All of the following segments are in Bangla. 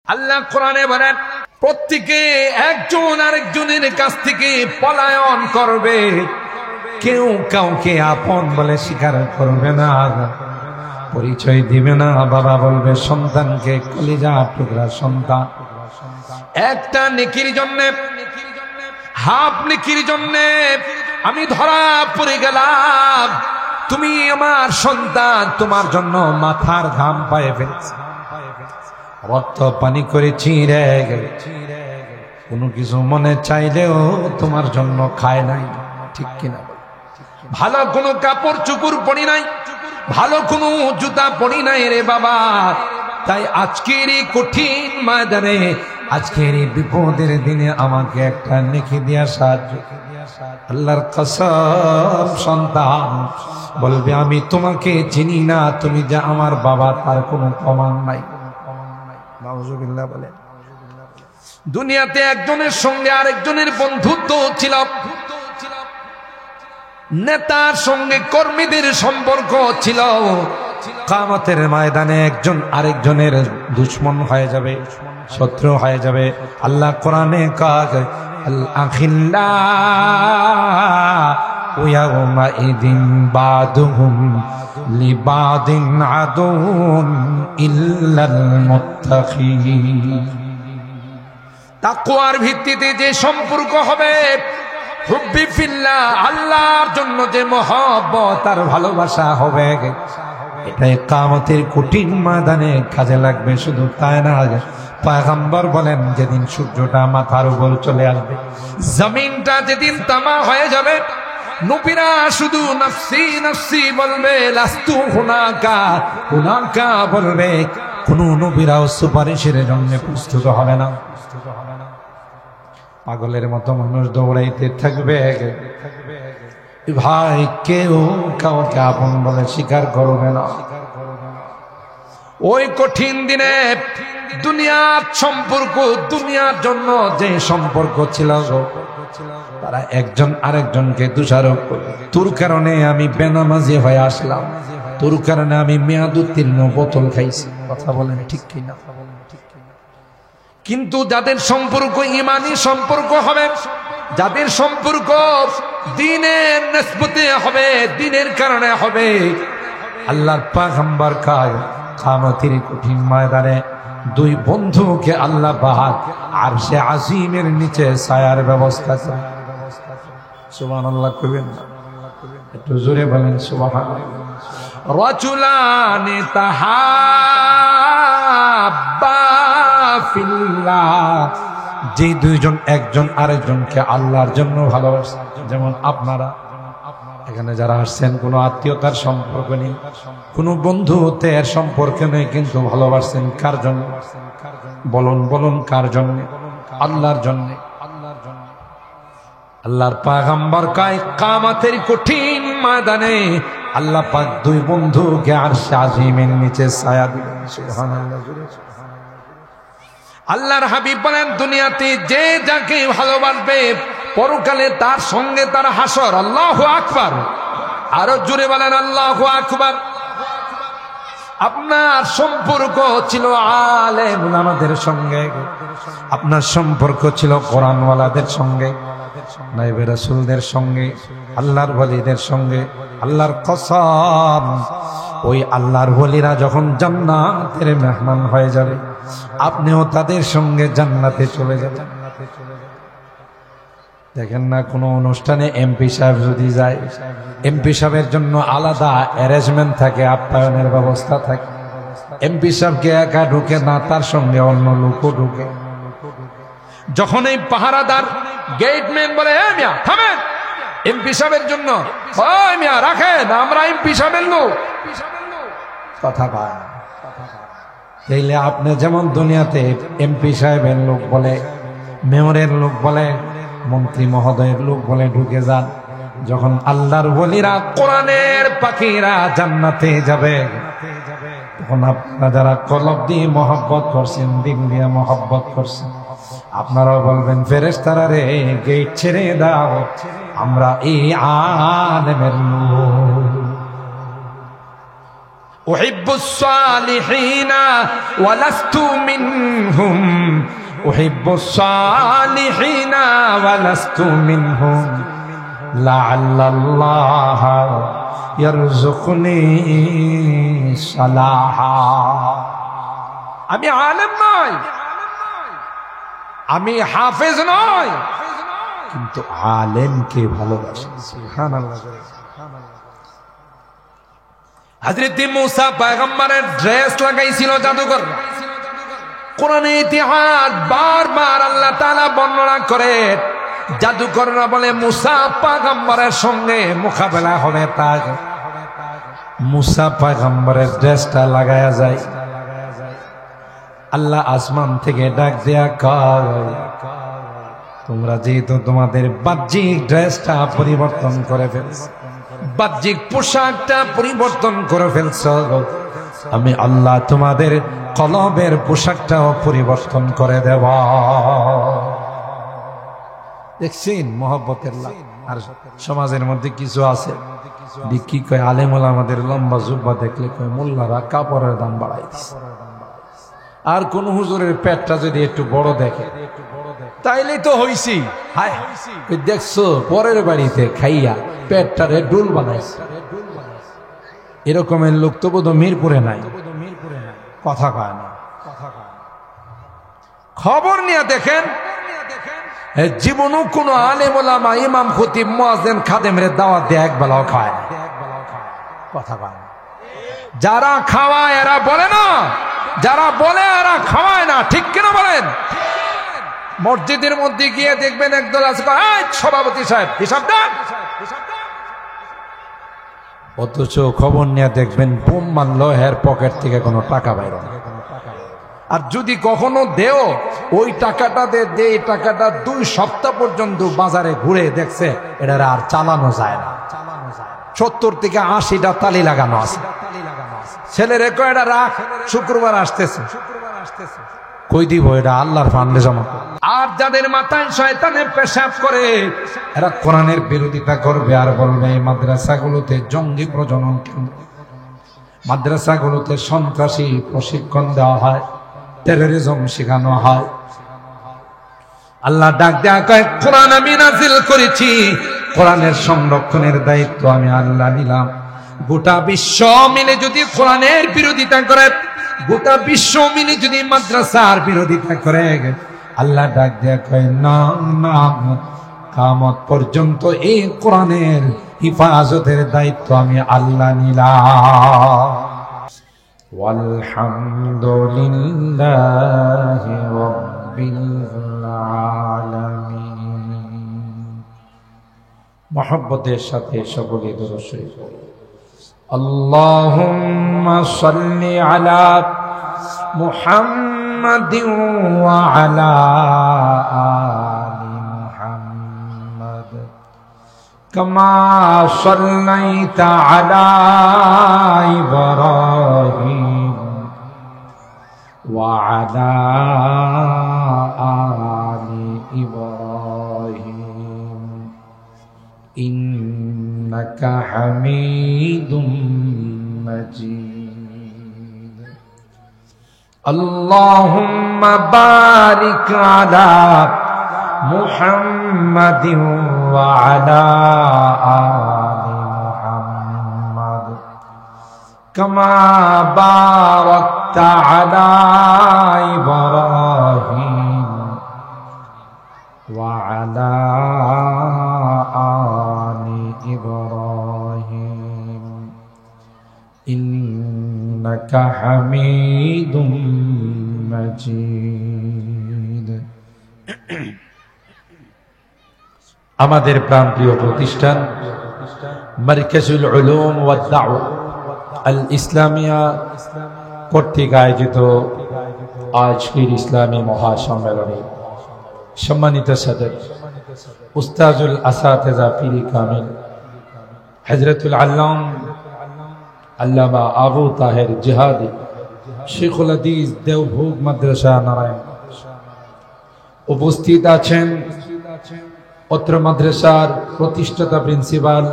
আল্লাহ কোরআনে বলেন, প্রত্যেকে একজন আরেকজনের কাছ থেকে পলায়ন করবে, কেউ কাউকে আপন বলে স্বীকার করবে না, পরিচয় দিবে না। বাবা বলবে সন্তানকে কলিজা টুকরা সন্তান। একটা নেকির জন্য, হাফ নেকির জন্য আমি ধরা পড়ে গেলাম। তুমি আমার সন্তান, তোমার জন্য মাথার ঘাম পায়ে ফেলেছি, রক্ত পানি করেছি রে, কোনো কিছু মনে চাইলেও তোমার জন্য খায় নাই, ঠিক কিনা? ভালো কোনো কাপড় চুপড় পরি নাই, ভালো কোনো জুতা পরি নাই রে বাবা। তাই আজকের এই কঠিন ময়দানে, আজকের এই বিপদের দিনে আমাকে একটা নেকি দিয়া সাহায্য। আল্লাহর কসম, সন্তান বলবে আমি তোমাকে চিনি না, তুমি যে আমার বাবা তার কোনো প্রমাণ নাই। নাউজুবিল্লাহ বলে। দুনিয়াতে একজনের সঙ্গে আরেকজনের বন্ধুত্ব ছিল, নেতার সঙ্গে কর্মীদের সম্পর্ক ছিল। কিয়ামতের ময়দানে একজন আরেকজনের দুশমন হয়ে যাবে, শত্রু হয়ে যাবে। আল্লাহ কোরআনে কয়, আল আখিল্লাহু ইয়াওমাইদিন বাদুহুম লিবাদিন আদুউন ইল্লাল মুত্তাকিন। তাকওয়ার ভিত্তিতে যে সম্পর্ক হবে, হুব্বি ফিল্লাহ, আল্লাহর জন্য যে মহব্বত আর ভালোবাসা হবে, এটাই কিয়ামতের কঠিন ময়দানে কাজে লাগবে। শুধু তাই না, পয়গম্বর বলেন যেদিন সূর্যটা মাথার উপর চলে আসবে, জমিনটা যেদিন তামা হয়ে যাবে, নবীরা শুধু নফসি নফসি বলবে, লাস্তু হুনাকা হুনাকা বলবে। কোন নবীরাও সুপারিশের জন্য প্রস্তুত হবে না। পাগলের মতো মানুষ দৌড়াইতে থাকবে। ভাই, কেউ কাউকে আপন বলে স্বীকার করবে না। ওই কঠিন দিনে দুনিয়ার সম্পর্ক, দুনিয়ার জন্য যে সম্পর্ক ছিল, তারা একজন আরেকজনকে দোষারোপ করবে। তোর কারণে আমি বেনামাজি হয়ে আসলাম, তোর কারণে আমি মেয়াদ উত্তীর্ণ বোতল খাইছি। কথা বলেন ঠিক কিনা? কিন্তু যাদের সম্পর্ক ইমানি সম্পর্ক হবে, যাদের সম্পর্ক দ্বীনের নিসবতে হবে, দ্বীনের কারণে হবে, আল্লাহর পয়গম্বর কয় কিয়ামতের কঠিন ময়দানে দুই বন্ধুকে আল্লাহ পাক আরশে আজিমের নিচে ছায়ার ব্যবস্থা করে। সুবহানাল্লাহ কইবেন না? একটু জোরে বলেন সুবহানাল্লাহ। রাজুলানি তাহাব্বা ফিল্লাহ, যে দুইজন একজন আরেকজনকে আল্লাহর জন্য ভালোবাসে। যেমন আপনারা এখানে যারা আসছেন, কোনো আত্মীয়তার সম্পর্ক নেই, কোনো বন্ধুত্বের সম্পর্ক নেই, কিন্তু ভালোবাসছেন কার জন্য? বলুন বলুন, কার জন্য? আল্লাহর জন্য। আল্লাহর পয়গম্বর কয় কিয়ামতের কঠিন ময়দানে আল্লাহ পাক দুই বন্ধুকে আরশে আজিমের নিচে ছায়া দিবেন। সুবহানাল্লাহ। আল্লাহর হাবিব বলেন, দুনিয়াতে যে যাকে ভালোবাসবে, পরকালে তার সঙ্গে তার হাসর। আল্লাহু আকবার। আরো জোরে বলেন আল্লাহু আকবার। আপনার সম্পর্ক ছিল আলেম উলামাদের সঙ্গে, আপনার সম্পর্ক ছিল কোরআনওয়ালাদের সঙ্গে, নাইবে রাসূলদের সঙ্গে, আল্লাহর ওয়ালিদের সঙ্গে। আল্লাহর কসম, ওই আল্লাহর ওয়ালিরা যখন জান্নাতের মেহমান হয়ে যাবে, আপনিও তাদের সঙ্গে জান্নাতে চলে যাবেন। দেখেন না, কোনো অনুষ্ঠানে এমপি সাহেব যদি যায়, এমপি সাহেবের জন্য আলাদা অ্যারেঞ্জমেন্ট থাকে, আপ্যায়নের ব্যবস্থা থাকে। এমপি সাহেবকে একা ঢুকে না, তার সঙ্গে অন্য লোকও ঢুকে। যখন এই পাহারাদার গেটম্যান বলে, এ মিয়া থামেন, এমপি সাহেবের জন্য, ওই মিয়া রাখেন, আমরা এমপি সাহেবের লোক, কথা পায়। তাইলে আপনি যেমন দুনিয়াতে এমপি সাহেবের লোক বলে, মেয়রের লোক বলে, মন্ত্রী মহোদয়ের লোক বলে ঢুকে যান, যখন আল্লাহর ওলিরা কোরআনের পাখিরা জান্নাতে যাবে, তখন আপনারা যারা কলব দিয়ে মহব্বত করছেন, দিল দিয়ে মহব্বত করছেন, আপনারাও বলবেন ফেরেশতারা রে, গেট ছেড়ে দাও, আমরা এই আলেমের লোক। উহিব্বুস সালিহিনা ওয়া লাস্তু মিনহুম, উহিব্বুস সালিহিনা ওয়া লাস্তু মিনহুম, লাআল্লাল্লাহা ইয়ারযুকুনি সালাহা। আমি আলেম নই, আমি হাফেজ নই, কিন্তু আলেমকে ভালোবাসি। সুবহানাল্লাহ। হযরত মুসা পয়গম্বরের ড্রেস লাগাইছিল জাদুকর। কোরআনে ইতিহাস বারবার আল্লাহ তাআলা বর্ণনা করে, জাদুকররা বলে মুসা পয়গম্বরের সঙ্গে মোকাবেলা হবে, তাই মুসা পয়গম্বরের ড্রেসটা লাগায়া যায়। আল্লাহ আসমান থেকে ডাক দেয়া কয়, তোমরা যেহেতু তোমাদের বাহ্যিক ড্রেসটা পরিবর্তন করে ফেলছ, বাহ্যিক পোশাকটা পরিবর্তন করে ফেলছ, আমি আল্লাহ তোমাদের কলবের পোশাকটাও পরিবর্তন করে দেব। দেখছেন মহব্বতের লাভ। আর সমাজের মধ্যে কিছু আছে কি কয়, আলেম ওলামাদের লম্বা জুব্বা দেখলে কয় মোল্লারা কাপড়ের দাম বাড়াই দিচ্ছে। আর কোন হুজুরের পেটটা যদি একটু বড় দেখে তাইলেই তো হইছি, হায় দেখছো পরের বাড়িতে খাইয়া পেটটারে ডুল বানাইছে। এরকমের লোক তো বোধ মিরপুরে নাই, কথা কয় না। খবর নিয়ে দেখেন, জীবনও কোন আলেম ওলামা ইমাম খতিব মুয়াজ্জিন খাদেমের দাওয়াত দিয়ে একবেলাও খায় না, কথা কয় না। যারা খাওয়ায় এরা বলে না, যারা বলে এরা খাওয়ায় না, ঠিক কিনা বলেন? মসজিদের মধ্যে গিয়ে দেখবেন একদল আছে, সভাপতি সাহেব হিসাব দেন, অথচ খবর নিয়ে দেখবেন বোম মারলো এর পকেট থেকে কোনো টাকা বাইর না। আর যদি কখনো দেও, ওই টাকাটা দে এই টাকাটা 2 সপ্তাহ পর্যন্ত বাজারে ঘুরে দেখছে এটা আর চালানো যায় না। 70 থেকে 80টা তালি লাগানো আছে। ছেলেরে কয় এটা রাখ, শুক্রবার আসতেছে। কই দিব এটা আল্লাহর ফান্ডে জমা। আর যাদের মাথায় শয়তানের পেশাব করে, এরা কোরআনের বিরোধিতা করবে আর বলবে এই মাদ্রাসাগুলোতে জঙ্গি প্রজনন কেন্দ্র, মাদ্রাসাগুলোতে সন্ত্রাসী প্রশিক্ষণ দেওয়া হয়, টেররিজম শেখানো হয়। আল্লাহ ডাক দেয়া কয়, কোরআন আমি নাজিল করেছি, কোরআনের সংরক্ষণের দায়িত্ব আমি আল্লাহ নিলাম। গোটা বিশ্ব মিলে যদি কোরআনের বিরোধিতা করে, গোটা বিশ্ব মিলে যদি মাদ্রাসার বিরোধিতা করে, আল্লাহ ডাক দেয়া কয় না না, কিয়ামত পর্যন্ত এই কোরআনের হিফাজতের দায়িত্ব আমি আল্লাহ নিলাম। ওয়ালহামদুলিল্লাহি রাব্বিল আলামিন। মহব্বতের সাথে সকলে দরুদ শরীফ পড়ি। আল্লাহুম্মা সাল্লি আলা মুহাম্মাদিন ওয়া আলা আলি মুহাম্মাদ কামা সাল্লাইতা আলা ইব্রাহিম ওয়া আলা আলি ইব্রাহিম ইন্নাকা হামিদুম মাজিদ। আল্লাহুম্মা বারিক আলা মুহাম্মাদিন ওয়া আলা আলি মুহাম্মাদ কামা বারাকতা আলা ইব্রাহিম ওয়া আলা আলি ইব্রাহিম ইন্নাকা হামিদুম মাজিদ। আমাদের প্রাণপ্রিয় প্রতিষ্ঠান মারকাজুল উলুম ওয়াদ দাওয়া আল ইসলামিয়া কর্তৃক আয়োজিত আজকের ইসলামী মহাসম্মেলনে সম্মানিত সদর উস্তাজুল আসাতিজা পীর কামিল হযরতুল আল্লাম আল্লামা আবু তাহের জিহাদি শেখুল হাদিস দেওভোগ মাদ্রাসা নারায়ণ উপস্থিত আছেন। অত্র মাদ্রাসার প্রতিষ্ঠাতা প্রিন্সিপাল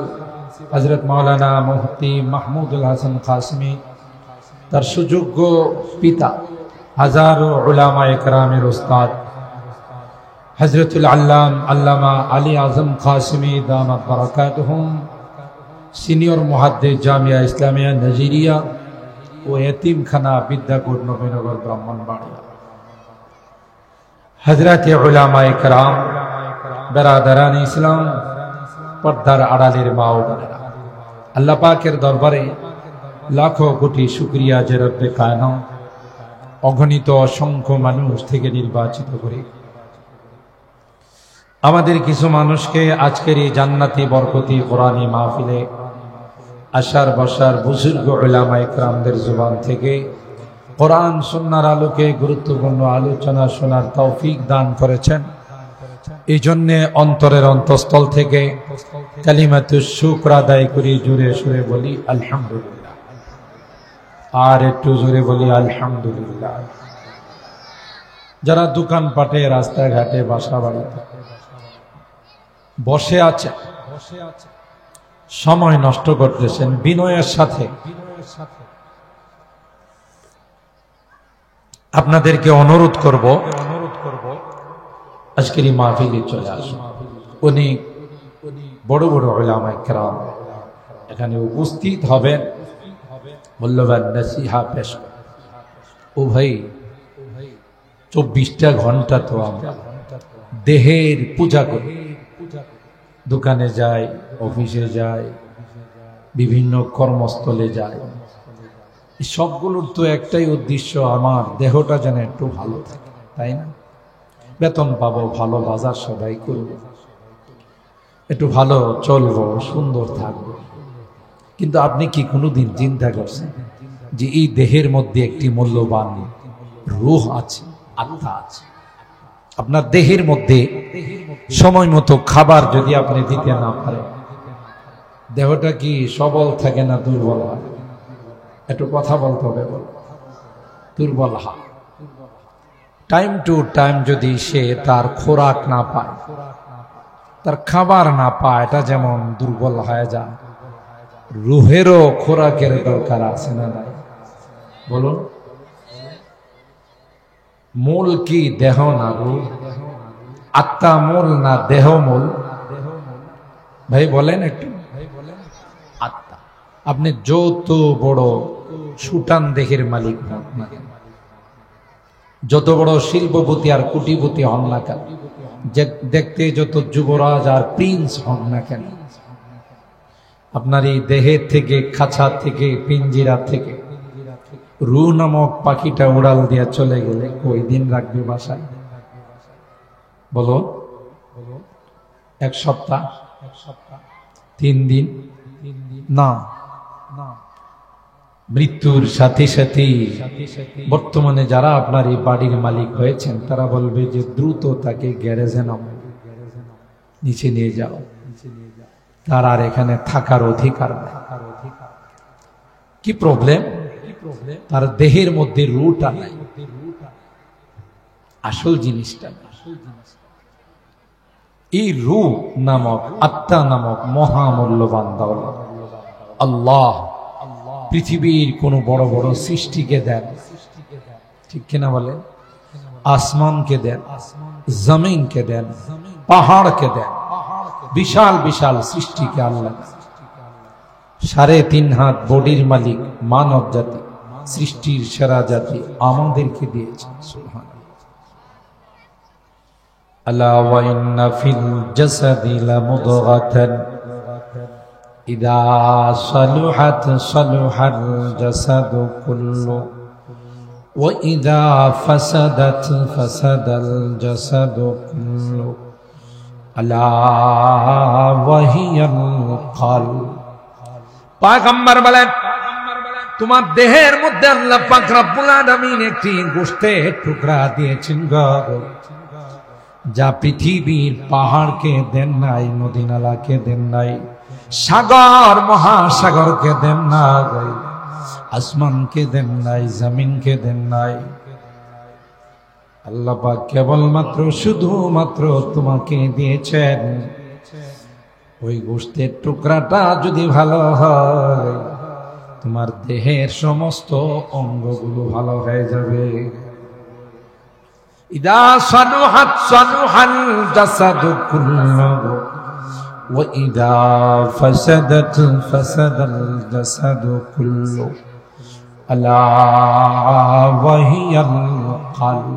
হযরত মাওলানা মুফতি মাহমুদুল হাসান কাসেমি তার সুযোগ্য পিতা হাজারো উলামায়ে কেরামের উস্তাদ হযরতুল আল্লামা আলী আজম কাসেমী দামাত বারাকাতুহুম, সিনিয়র মুহাদ্দিস জামিয়া ইসলামিয়া নাজিরিয়া ও এতিমখানা বিদ্যাকূট নবীনগর ব্রাহ্মণবাড়িয়া। হযরতে উলামায়ে কেরাম, বেরাদারান ইসলাম, পর্দার আড়ালের মা ও বোনেরা, আল্লাহ পাকের দরবারে লাখো কোটি শুকরিয়া যে রব্বে কায়নাত অগণিত অসংখ্য মানুষ থেকে নির্বাচিত করে আমাদের কিছু মানুষকে আজকের এই জান্নাতি বরকতি কোরআনী মাহফিলে আসার বসার বুজুর্গ উলামায়ে কেরামদের জবান থেকে কোরআন সুন্নাহর আলোকে গুরুত্বপূর্ণ আলোচনা শোনার তৌফিক দান করেছেন। এই জন্যে অন্তরের অন্তঃস্থল থেকে কালিমাতুশ শুকর আদায় করি, জোরে সুরে বলি আলহামদুলিল্লাহ। আর একটু জোরে বলি আলহামদুলিল্লাহ। যারা দোকানপাটে, রাস্তাঘাটে, বাসা বাড়িতে বসে আছে, সময় নষ্ট করতেছেন, বিনয়ের সাথে আপনাদেরকে অনুরোধ করব আজকের এই মাহফিলে চলে আসুন। উনি বড় বড় উলামায়ে কেরাম এখানে উপস্থিত হবেন, মূল্যবান নসিহা পেশ করবেন। ও ভাই, 24টা ঘন্টা তো আমরা দেহের পূজা করি, দোকানে যাই, অফিসে যাই, বিভিন্ন কর্মস্থলে যাই, সবগুলোর তো একটাই উদ্দেশ্য, আমার দেহটা যেন একটু ভালো থাকে, তাই না? বেতন পাবো, ভালো বাজার সদাই করবো, একটু ভালো চলবো, সুন্দর থাকবো। কিন্তু আপনি কি কোনোদিন চিন্তা করছেন যে এই দেহের মধ্যে একটি মূল্যবান রূহ আছে, আত্মা আছে? আপনার দেহের মধ্যে সময় মতো খাবার যদি আপনি দিতে না পারেন, দেহটা কি সবল থাকে না দুর্বল হয়? একটু কথা বলতে হবে, দুর্বল হয়। টাইম টু টাইম যদি সে তার খোরাক না পায়, তার খাবার না পায়, এটা যেমন দুর্বল হয়ে যায়, রুহেরও খোরাকের দরকার আছে না নাই? বলুন, মূল কি দেহ না রূহ? আত্মা মূল না দেহ মূল? ভাই বলেন একটু। আত্মা। আপনি যত বড় সুটান দেহের মালিক হন না কেন, যত বড় শিল্পপতি আর কোটিপতি হন না কেন, দেখতে যত যুবরাজ আর প্রিন্স হন না কেন, আপনার এই দেহের থেকে, খাঁচা থেকে, পিঞ্জিরা থেকে রূহ নামক পাখিটা উড়াল দিয়া চলে গেলে কই দিন রাখবে বাসায়? বলো, 1 সপ্তাহ, 3 দিন না। মৃত্যুর সাথে সাথে বর্তমানে যারা আপনার এই বাড়ির মালিক হয়েছেন, তারা বলবে যে দ্রুত তাকে গ্যারেজে নাও, নিচে নিয়ে যাও, তার আর এখানে থাকার অধিকার নেই। কি প্রবলেম? তার দেহের মধ্যে রূহটা নাই, আসল জিনিসটা। এই রূহ নামক, আত্মা নামক মহামূল্যবান দৌলত আল্লাহ পৃথিবীর কোন বড় বড় সৃষ্টিকে দেন, ঠিক কিনা বলে? আসমানকে দেন, জমিনকে দেন, পাহাড়কে দেন, বিশাল বিশাল সৃষ্টিকে আল্লাহ 3.5 হাত বডির মালিক মানব জাতি, সৃষ্টির সেরা জাতি আমাদেরকে দিয়েছেন। সুবহানাল্লাহ। আলা ওয়া ইন্না ফিল জাসাদি লামুদগাতান ইযা সালুহাত সালুহাল জাসাদু কুল্লু ওয়া ইযা ফাসাদাত ফাসাদাল জাসাদু কুল্লু আলা ওয়া হিয়াল কলব। পয়গম্বর বলেন, তোমার দেহের মধ্যে আল্লাহ পাক রব্বুল আলামিন একটি গোশতের টুকরা দিয়েছেন গো, যা পৃথিবীর পাহাড়কে দেন নাই, নদী নালাকে দেন নাই, সাগর মহাসাগরকে দেন নাই, আসমানকে দেন নাই, জমিনকে দেন নাই। আল্লাহ পাক কেবলমাত্র শুধুমাত্র তোমাকে দিয়েছেন। ওই গোশতের টুকরাটা যদি ভালো হয়, তোমার দেহের সমস্ত অঙ্গগুলো ভালো হয়ে যাবে। ইদা সানুহাত সানুহাল জাসাদু কুল্লুহু ওয়া ইদা ফাসাদাত ফাসাদাল জাসাদু কুল্লুহু আলা ওয়া হিয়াল কলব।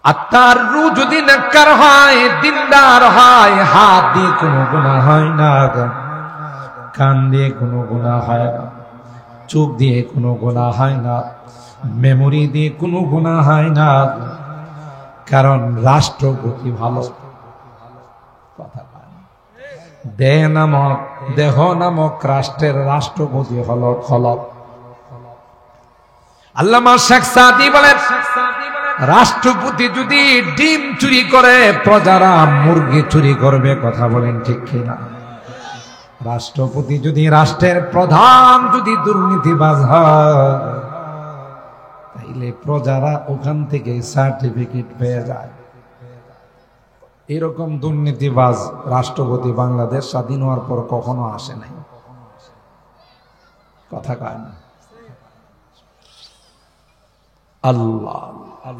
আত্মার রূহ যদি নেককার হয়, দিনদার হয়, হাত দিয়ে কোনো গুনাহ হয় না, কান দিয়ে কোনো গুনাহ হয় না, চোখ দিয়ে কোনো গুনাহ হয় না, মেমোরি দিয়ে কোনো গুনাহ হয় না, কারণ রাষ্ট্রপতি ভালো। দেহ নামক রাষ্ট্রের রাষ্ট্রপতি হলো কলব। আল্লামা শেখ সাদী বলেন, রাষ্ট্রপতি যদি ডিম চুরি করে, প্রজারা মুরগি চুরি করবে। কথা বলেন ঠিক কিনা? রাষ্ট্রপতি যদি, রাষ্ট্রের প্রধান যদি দুর্নীতিবাজ হয়, তাইলে প্রজারা ওখান থেকে সার্টিফিকেট পেয়ে যায়। এরকম দুর্নীতিবাজ রাষ্ট্রপতি বাংলাদেশ স্বাধীন হওয়ার পর কখনো আসে নাই। কথা কয় না। আল্লাহ,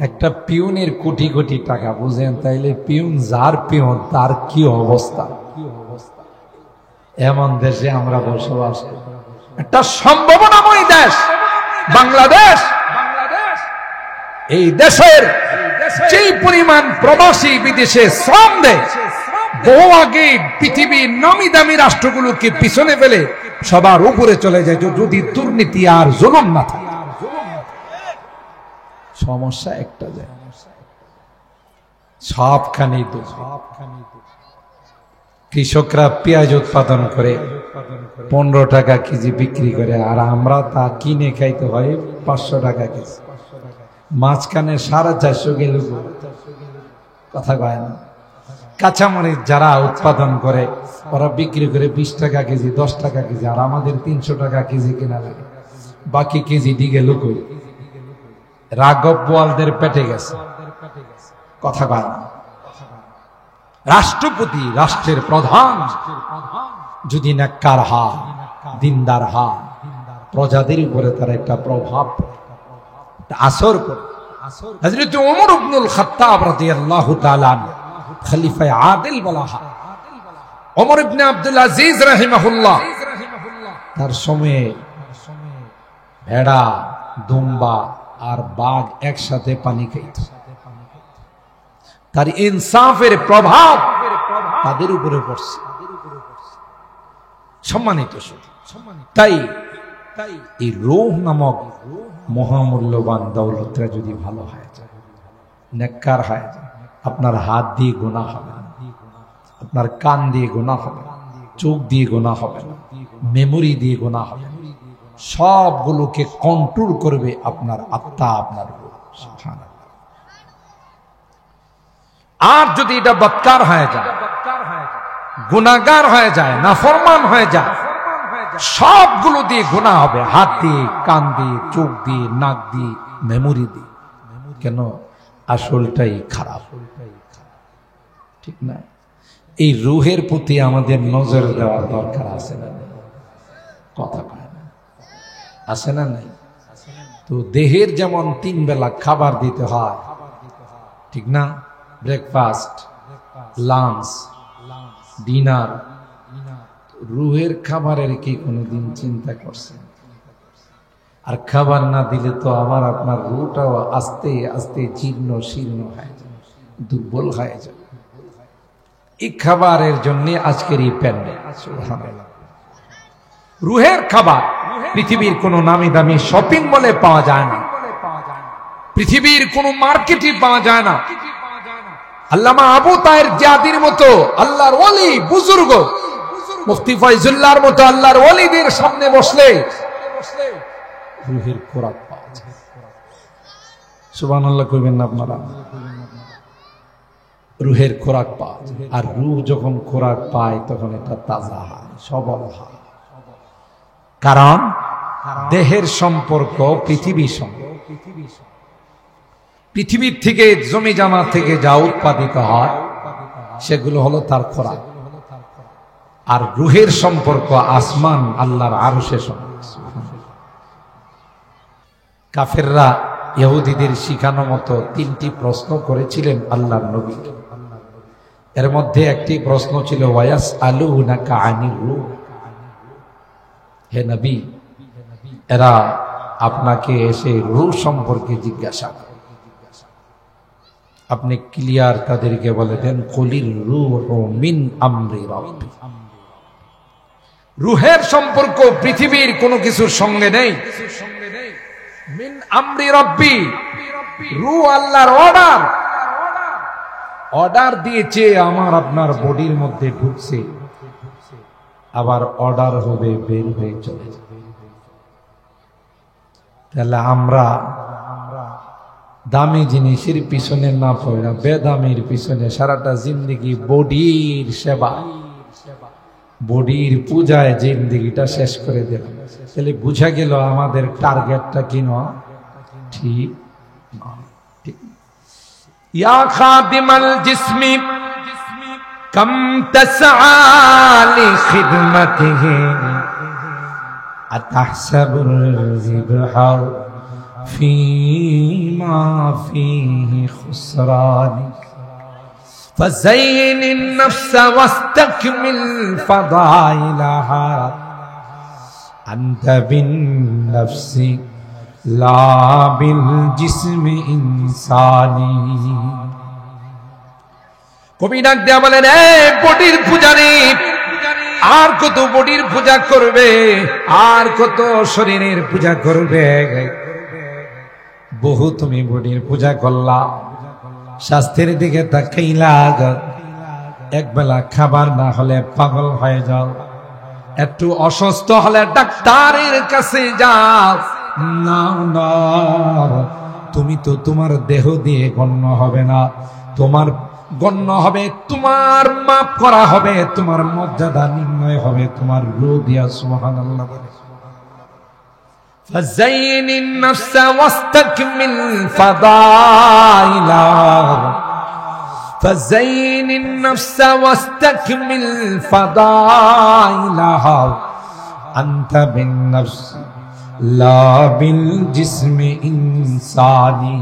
একটা পিউনের কোটি কোটি টাকা, বুঝেন? তাইলে পিউন যার পিউন তার কি অবস্থা? এমন দেশে আমরা বসবাস করি। একটা সম্ভাবনাময় দেশ বাংলাদেশ। এই দেশের যেই পরিমাণ প্রবাসী বিদেশে শ্রম দেয়, বহু আগে পৃথিবীর নামি দামি রাষ্ট্রগুলোকে পিছনে ফেলে সবার উপরে চলে যায় যদি দুর্নীতি আর জুলুম না থাকে। সমস্যা একটা যায়, সবখানে কৃষকরা পেঁয়াজ উৎপাদন করে 15 টাকা কেজি বিক্রি করে, আর আমরা তা কিনে খাইতে হয় 500 টাকা কেজি। মাঝখানে 450 গেল। কথা কয় না? কাঁচামরিচ যারা উৎপাদন করে ওরা বিক্রি করে 20 টাকা কেজি, 10 টাকা কেজি, আর আমাদের 300 টাকা কেজি কেনা লাগে। বাকি কেজি দিকে লুকোই। রাঘব বোয়ালদের পেটে গেছে। কথা কয় না? রাষ্ট্রপতি, রাষ্ট্রের প্রধান যদি নেককার হয়, দিনদার হয়, প্রজাদের উপরে তার একটা প্রভাব, আসর পড়ে। হযরত ওমর ইবনুল খাত্তাব রাদিয়াল্লাহু তাআলা খলিফা আদিল বলা হয়। ওমর ইবনে আব্দুল আজিজ রাহিমাহুল্লাহ, তার সময়ে ভেড়া, দুম্বা আর বাঘ একসাথে পানি খাইত। তার ইনসাফের প্রভাব তাদের উপরে পড়ছে। সম্মানিত তাই এই রূহ নামক মহামূল্যবান দৌলতটা যদি ভালো হয় যায়, নেককার হয় যায়, আপনার হাত দিয়ে গুনাহ হবে না, আপনার কান দিয়ে গুনাহ হবে না, চোখ দিয়ে গুনাহ হবে না, মেমোরি দিয়ে গুনাহ হবে না, সবগুলোকে কন্ট্রোল করবে আপনার আত্মা, আপনার রূহ। সুবহানাল্লাহ। আর যদি এটা বদকার হয়ে যায়, গুনাহগার হয়ে যায়, নাফরমান হয়ে যায়, সবগুলো দিয়ে গুনাহ হবে, হাত দিয়ে, কান দিয়ে, চোখ দিয়ে, নাক দিয়ে, মেমোরি দিয়ে। কেন? আসলটাই খারাপ, ঠিক না? এই রূহের প্রতি আমাদের নজর দেওয়ার দরকার আছে না? কথা কয় না? আছে না নাই? তো দেহের যেমন 3 বেলা খাবার দিতে হয়, ঠিক না? Breakfast, lunch, dinner. রূহের খাবারের কি কোনোদিন চিন্তা করছেন? আর খাবার না দিলে তো আবার আপনার রূহটাও আস্তে আস্তে জীর্ণ শীর্ণ হয়ে যায়, দুর্বল হয়ে যায়। এই খাবারের জন্য আজকের এই প্যান্ডেল। রূহের খাবার পৃথিবীর কোন নামি দামি শপিং মলে পাওয়া যায় না, পৃথিবীর কোন মার্কেটে পাওয়া যায় না। আল্লামা আবু তাহের জিয়াদির মতো আল্লাহর ওলি বুজুর্গ, মুফতি ফয়জুল্লাহর মতো আল্লাহর ওলিদের সামনে বসলে রূহের খোরাক পাওয়া যায়। সুবহানাল্লাহ কইবেন না আপনারা? রূহের খোরাক পাওয়া যায়। আর রূহ যখন খোরাক পায় তখন এটা তাজা হয়, সবল হয়। কারণ দেহের সম্পর্ক পৃথিবীর সঙ্গে। পৃথিবীর থেকে, জমি জামা থেকে যা উৎপাদিত হয় সেগুলো হলো তার খোরাক। আর রুহের সম্পর্ক আসমান আল্লাহর আরশের সঙ্গে। কাফেররা ইহুদিদের শিখানো মতো 3টি প্রশ্ন করেছিলেন আল্লাহর নবী। এর মধ্যে একটি প্রশ্ন ছিল ওয়ায়াসআলুনাকা আনির রূহ, হে নবী এরা আপনাকে এসে রূহ সম্পর্কে জিজ্ঞাসা করে। আপনি ক্লিয়ার তাদেরকে বলে দেন কুলির রূহু মিন আমরি রাব্বি, রূহের সম্পর্ক পৃথিবীর কোনো কিছুর সঙ্গে নেই। মিন আমরি রাব্বি, রূহ আল্লাহর অর্ডার দিয়েছে, আমার আপনার বডির মধ্যে ঢুকছে, আবার অর্ডার হবে বের হয়ে চলে যাবে। তাহলে আমরা দামি জিনিসের পিছনে না পড়ে বেদামির পিছনে সারাটা জিন্দগি বডির সেবা, বডির পূজায় জিন্দগিটা শেষ করে দিলাম। তাহলে বুঝা গেল আমাদের টার্গেটটা কি নয়, ঠিক ইয়া খাদিমাল জিসমি কম তাসআ লিখিদমতিহি আতাহসাবুর রিবহা ফীমা ফীহি খুসরানি فزين النفس واستكمل فضائلها أنت بالنفس لا بالجسم إنساني। কবি ডাক দেয়া বলেন, এই বডির পূজারী, আর কত বডির পূজা করবে, আর কত শরীরের পূজা করবে। বহু তুমি বডির পূজা করলা, স্বাস্থ্যের দিকে তাকাইলা, একবেলা খাবার না হলে পাগল হয়ে যাও, একটু অসুস্থ হলে ডাক্তারের কাছে যাও। না না, তুমি তো তোমার দেহ দিয়ে গণ্য হবে না, তোমার গণ্য হবে, তোমার মাপ করা হবে, তোমার মর্যাদা নির্ণয় হবে তোমার রূহ দিয়া। সুবহানাল্লাহ। فزين النفس واستكمل فضائلها فزين النفس واستكمل فضائلها أنت بالنفس لا بالجسم إنساني।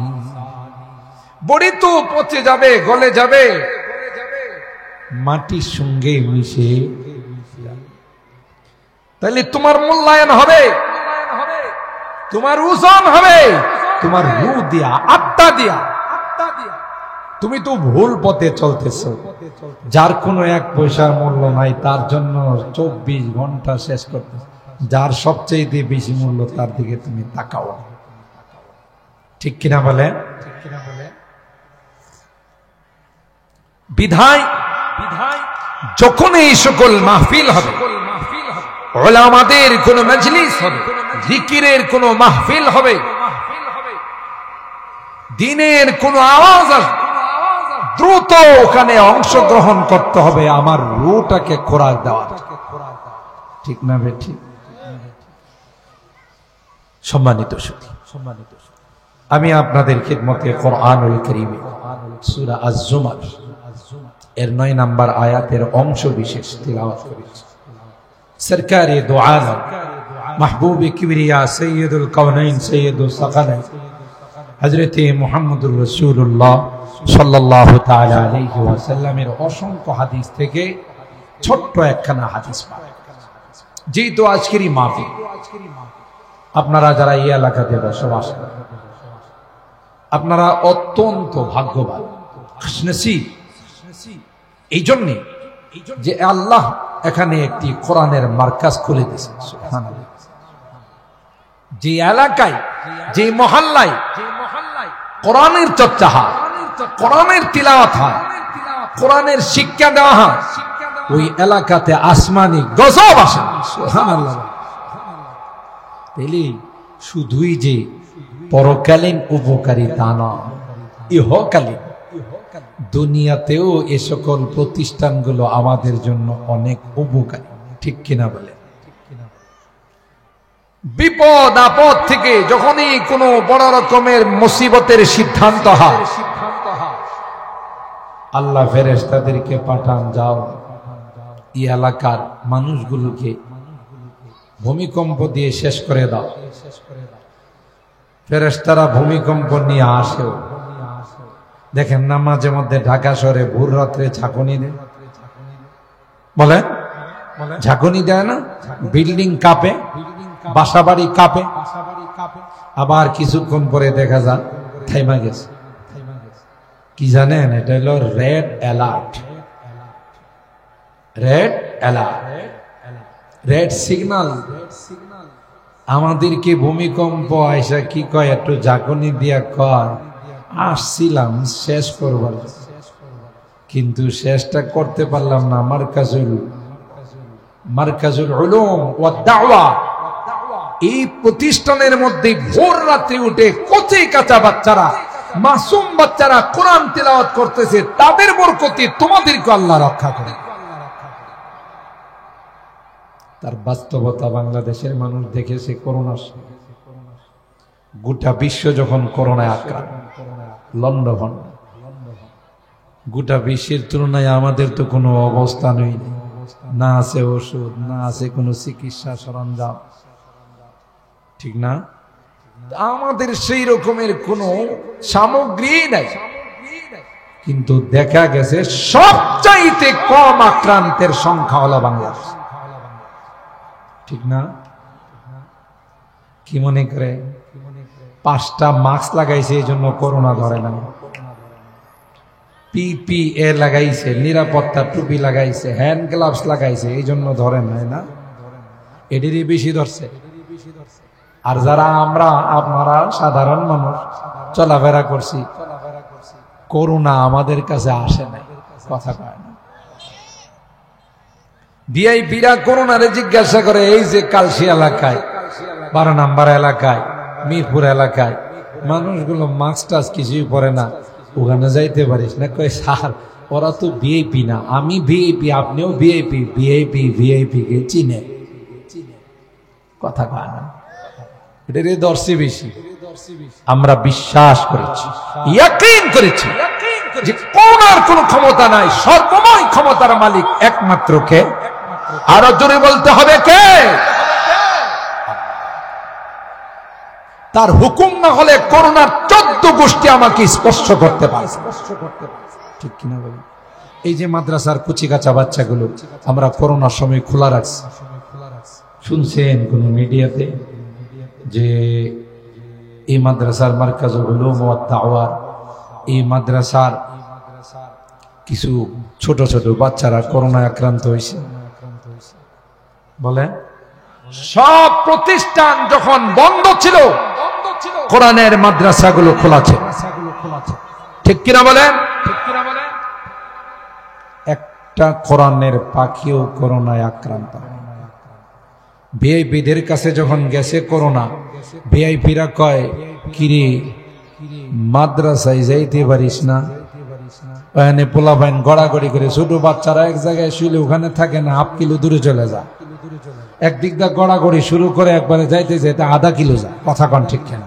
বডি তো পচে যাবে, গলে যাবে, মাটির সঙ্গে মিশে, তাহলে তোমার মূল্যায়ন হবে, তোমার ওজন হবে তোমার রূহ দিয়া, আত্মা দিয়া। তুমি তো ভুল পথে চলতেছ, যার কোনো 1 পয়সার মূল্য নাই, তার জন্য 24 ঘন্টা শেষ করতে, যার সবচেয়ে বেশি মূল্য তার দিকে তুমি তাকাও। ঠিক কিনা বলে? বিধায় যখন এই সকল মাহফিল হবে, উলামাদের কোন মজলিস হবে, জিকিরের কোন মাহফিল হবে, দ্বীনের কোন আওয়াজ আসবে, দ্রুত ওখানে অংশগ্রহণ করতে হবে, আমার রূহটাকে খোরাক দেওয়া। ঠিক না বেঠিক? সম্মানিত সুধী, আমি আপনাদের খিদমতে কোরআনুল কারীমে সূরা আজ-জুমার এর 9 নম্বর আয়াতের অংশ বিশেষ তিলাওয়াত করেছি। সরকারে দো আলম মাহবুব কিবরিয়া সৈয়দুল কাউনাইন সৈয়দুল সাকালাইন হযরত মুহাম্মদুর রাসূলুল্লাহ সাল্লাল্লাহু তাআলা আলাইহি ওয়াসাল্লামের অসংখ্য হাদিস থেকে ছোট্ট একখানা হাদিস পাই। যেহেতু আজকেরই মাহফিল, আপনারা যারা এই এলাকাতে বসবাস করেন, আপনারা অত্যন্ত ভাগ্যবান, খুশনসিব। এই জন্যে যে আল্লাহ এখানে একটি কোরআনের মার্কাজ খুলে দিয়েছেন। সুবহানাল্লাহ। যে এলাকায়, যে মহল্লায় কোরআনের চর্চা হয়, কোরআনের তিলাওয়াত হয়, কোরআনের শিক্ষা দেওয়া হয়, ওই এলাকাতে আসমানি গজব আসে। সুবহানাল্লাহ। তাহলে শুধুই যে পরকালীন উপকারী তা নয়, ইহকালীন দুনিয়াতেও এ সকল প্রতিষ্ঠানগুলো আমাদের জন্য অনেক উপকারী। ঠিক কিনা বলে? বিপদ আপদ থেকে যখনই কোনো বড় রকমের মুসিবতের সিদ্ধান্ত হয়, আল্লাহ ফেরেশতাদেরকে পাঠান, যাও এই এলাকার মানুষগুলোকে ভূমিকম্প দিয়ে শেষ করে দাও। ফেরেশতারা ভূমিকম্প নিয়ে আসেও। দেখেন না মাঝে মধ্যে ঢাকা শহরে ভোর রাত্রে ঝাঁকুনি দেয়, বলে ঝাঁকুনি দেয় না, বিল্ডিং কাঁপে, বাসাবাড়ি কাঁপে, আবার কিছুক্ষণ পরে দেখা যায় থাইমা গেছে। কি জানেন? এটা হলো red alert. Red alert, red signal. আমাদেরকে ভূমিকম্প আইসা কি কয়, একটু ঝাঁকুনি দিয়া কয় আসছিলাম শেষ করবার, কিন্তু শেষটা করতে পারলাম না। মারকাজুল উলুম ওয়াদ দাওয়া, এই প্রতিষ্ঠানের মধ্যে ভোর রাত্রে উঠে কচি কাঁচা বাচ্চারা, মাসুম বাচ্চারা কোরআন তিলাওয়াত করতেছে, তাদের বরকতে তোমাদেরকে আল্লাহ রক্ষা করে। তার বাস্তবতা বাংলাদেশের মানুষ দেখেছে। করোনা, গোটা বিশ্ব যখন করোনায় আক্রান্ত, লন্ডভন্ড, গোটা বিশ্বের তুলনায় আমাদের তো কোনো অবস্থা নেই, না আছে ওষুধ, না আছে কোনো চিকিৎসা সরঞ্জাম, ঠিক না? আমাদের সেই রকমের কোনো সামগ্রী নাই, কিন্তু দেখা গেছে সবচাইতে কম আক্রান্তের সংখ্যা হলো বাংলাদেশ, ঠিক না? কি মনে করে 5টা মাস্ক লাগাইছে এই জন্য করোনা ধরে না, PPE লাগাইছে, নিরাপত্তা টুপি লাগাইছে, হ্যান্ড গ্লাভস লাগাইছে, এই জন্য ধরে না, এদেরই বেশি ধরছে। আর যারা আমরা আপনারা সাধারণ মানুষ চলাফেরা করছি, করোনা আমাদের কাছে আসে নাই, কথা কয় না। ভিআইপিরা করোনারে জিজ্ঞাসা করে, এই যে কালসি এলাকায়, 12 নম্বর এলাকায়, মিরপুর এলাকায় মানুষগুলো মাস্ক টাস্ক কিছুই পরে না, ওখানে যাইতে পারিস না? কয় স্যার ওরা তো ভিআইপি না, আমি ভিআইপি, আপনিও ভিআইপি, ভিআইপি কে চিনে, কথা কয় না। এটার দর্শে বেশি। আমরা বিশ্বাস করেছি, ইয়াকিন করেছি যে করোনার কোনো ক্ষমতা নাই, সর্বময় ক্ষমতার মালিক একমাত্র কে? আরো জোরে বলতে হবে কে? তার হুকুম না হলে করোনার 14 গোষ্ঠী আমাকে স্পর্শ করতে পারে, ঠিক কিনা বলি? এই যে মাদ্রাসার কুচিকাচা বাচ্চাগুলো আমরা করোনার সময় খোলা রাখছি, শুনছেন কোন মিডিয়াতে যে এই মাদ্রাসার মারকাজুল উলুম ওয়াদ দাওয়া, এই মাদ্রাসার কিছু ছোট ছোট বাচ্চারা করোনায় আক্রান্ত হয়েছে? বলে সব প্রতিষ্ঠান যখন বন্ধ ছিল, কোরআনের মাদ্রাসাগুলো খোলা ছিল, ঠিক কিনা বলেন? একটা কোরআনের পাখিও করোনায় আক্রান্ত। ভিআইপিদের কাছে যখন গেছে করোনা, ভিআইপিরা কয় কিরে মাদ্রাসায় যাইতে পারিস না? ওখানে পোলাপাইন গড়াগড়ি করে, ছোট বাচ্চারা এক জায়গায় শুলে ওখানে থাকে না, 1/2 কিলো দূরে চলে যায়, একদিক দিয়ে গড়াগড়ি শুরু করে একবারে যাইতে যাইতে 1/2 কিলো যায়, কথা কন ঠিক কেন?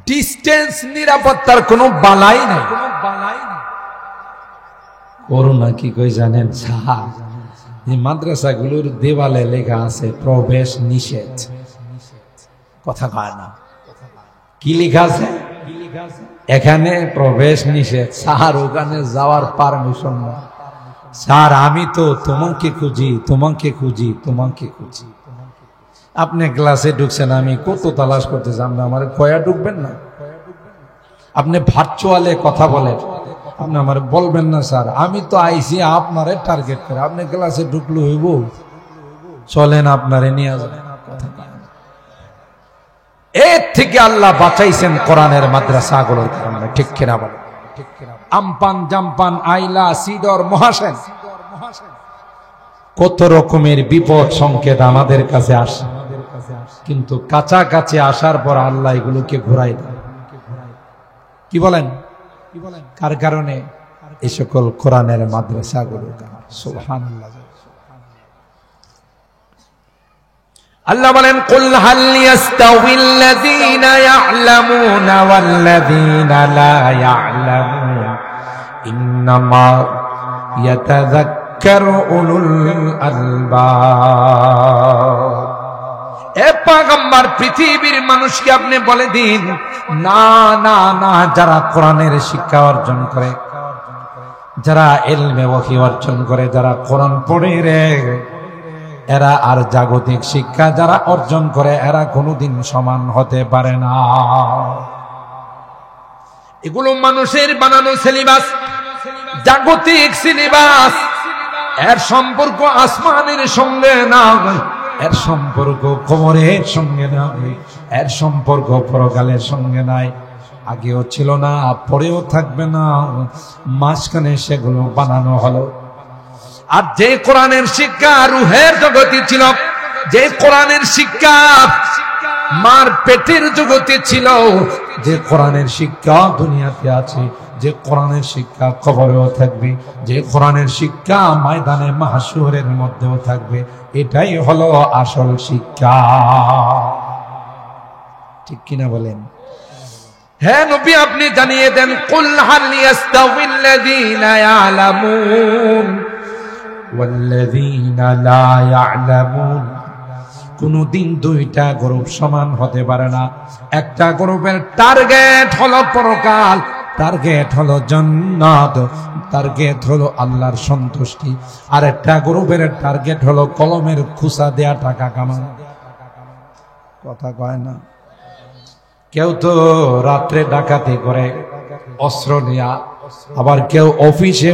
ডিস্টেন্স নিরাপত্তার কোনো বালাই নাই। করোনা কি কই জানেন? এই মাদ্রাসাগুলোর দেওয়ালে লেখা আছে প্রবেশ নিষেধ, কথা কয় না। কি লেখা আছে? এখানে প্রবেশ নিষেধ। স্যার ওখানে যাওয়ার পারমিশন না। স্যার আমি তো তোমাকে খুঁজি, তোমাকে খুঁজি, তোমাকে খুঁজি। আপনি ক্লাসে ঢুকছেন, আমি কত তালাশ করতেছি, আপনি আমার কয়া ঢুকবেন না? আপনি ভার্চুয়ালে কথা বলেন, আপনি আমার বলবেন না স্যার আমি তো আইসি আপনারে টার্গেট করে, আপনি ক্লাসে ঢুকলে হইব? চলেন আপনারে নিয়ে যান। এর থেকে আল্লাহ বাঁচাইছেন কোরআনের মাদ্রাসাগুলোর কারণে, ঠিক কিনা বলেন? আমপান জামপান আইলা সিডর মহাসেন কত রকমের বিপদ সংকেত আমাদের কাছে আসে, কিন্তু কাছাকাছি আসার পর আল্লাহ এগুলোকে ঘুরাই দেয়। কি বলেন? কার কারণে? এই সকল কোরআনের মাদ্রাসাগুলোর কারণে। সুবহানাল্লাহ। আল্লাহ বলেন কুল হাল ইয়াস্তাউিল্লাযীনা ইয়া'লামুনা ওয়াল্লাযীনা লা ইয়া'লামুন ইন্নামা ইয়াতাযাক্কারু ইয়াতাযাক্কারু উলুল আলবাব। এ পয়গম্বর, পৃথিবীর মানুষকে আপনি বলে দিন, না না না, যারা কোরআনের শিক্ষা অর্জন করে, যারা ইলমে ওহী অর্জন করে, যারা কোরআন পড়ে রে, এরা আর জাগতিক শিক্ষা যারা অর্জন করে এরা কোনোদিন সমান হতে পারে না। এগুলো মানুষের বানানো সিলেবাস, জাগতিক সিলেবাস। এর সম্পর্ক আসমানের সঙ্গে না, এর সম্পর্ক কবরের সঙ্গে না, এর সম্পর্ক পরকালের সঙ্গে নাই। আগেও ছিল না, পরেও থাকবে না, মাঝখানে সেগুলো বানানো হলো। আর যে কোরআনের শিক্ষা রুহের জগতে ছিল, যে কোরআনের শিক্ষা মার পেটের জগতে ছিল, যে কোরআনের শিক্ষা দুনিয়াতে আছে, যে কোরআনের শিক্ষা কবরেও থাকবে, যে কোরআনের শিক্ষা ময়দানে মাহশরের মধ্যেও থাকবে, এটাই হলো আসল শিক্ষা। ঠিক কিনা বলেন? হ্যাঁ নবী, আপনি জানিয়ে দেন, কুল হাল ইয়াস্তাউইল্লাযীনা ইয়ালামুন ওয়াল্লাযীনা লা ইয়ালামুন। কোনদিন দুইটা গ্রুপ সমান হতে পারে না। একটা গ্রুপের টার্গেট হলো পরকাল, টার্গেট হলো জান্নাত, টার্গেট হলো আল্লাহর সন্তুষ্টি। আর একটা গ্রুপের টার্গেট হলো কলমের খুসা দেয়া টাকা কামানো। কথা কয় না? কেউ তো রাত্রে ডাকাতি করে অস্ত্র নিয়া, আবার কেউ অফিসে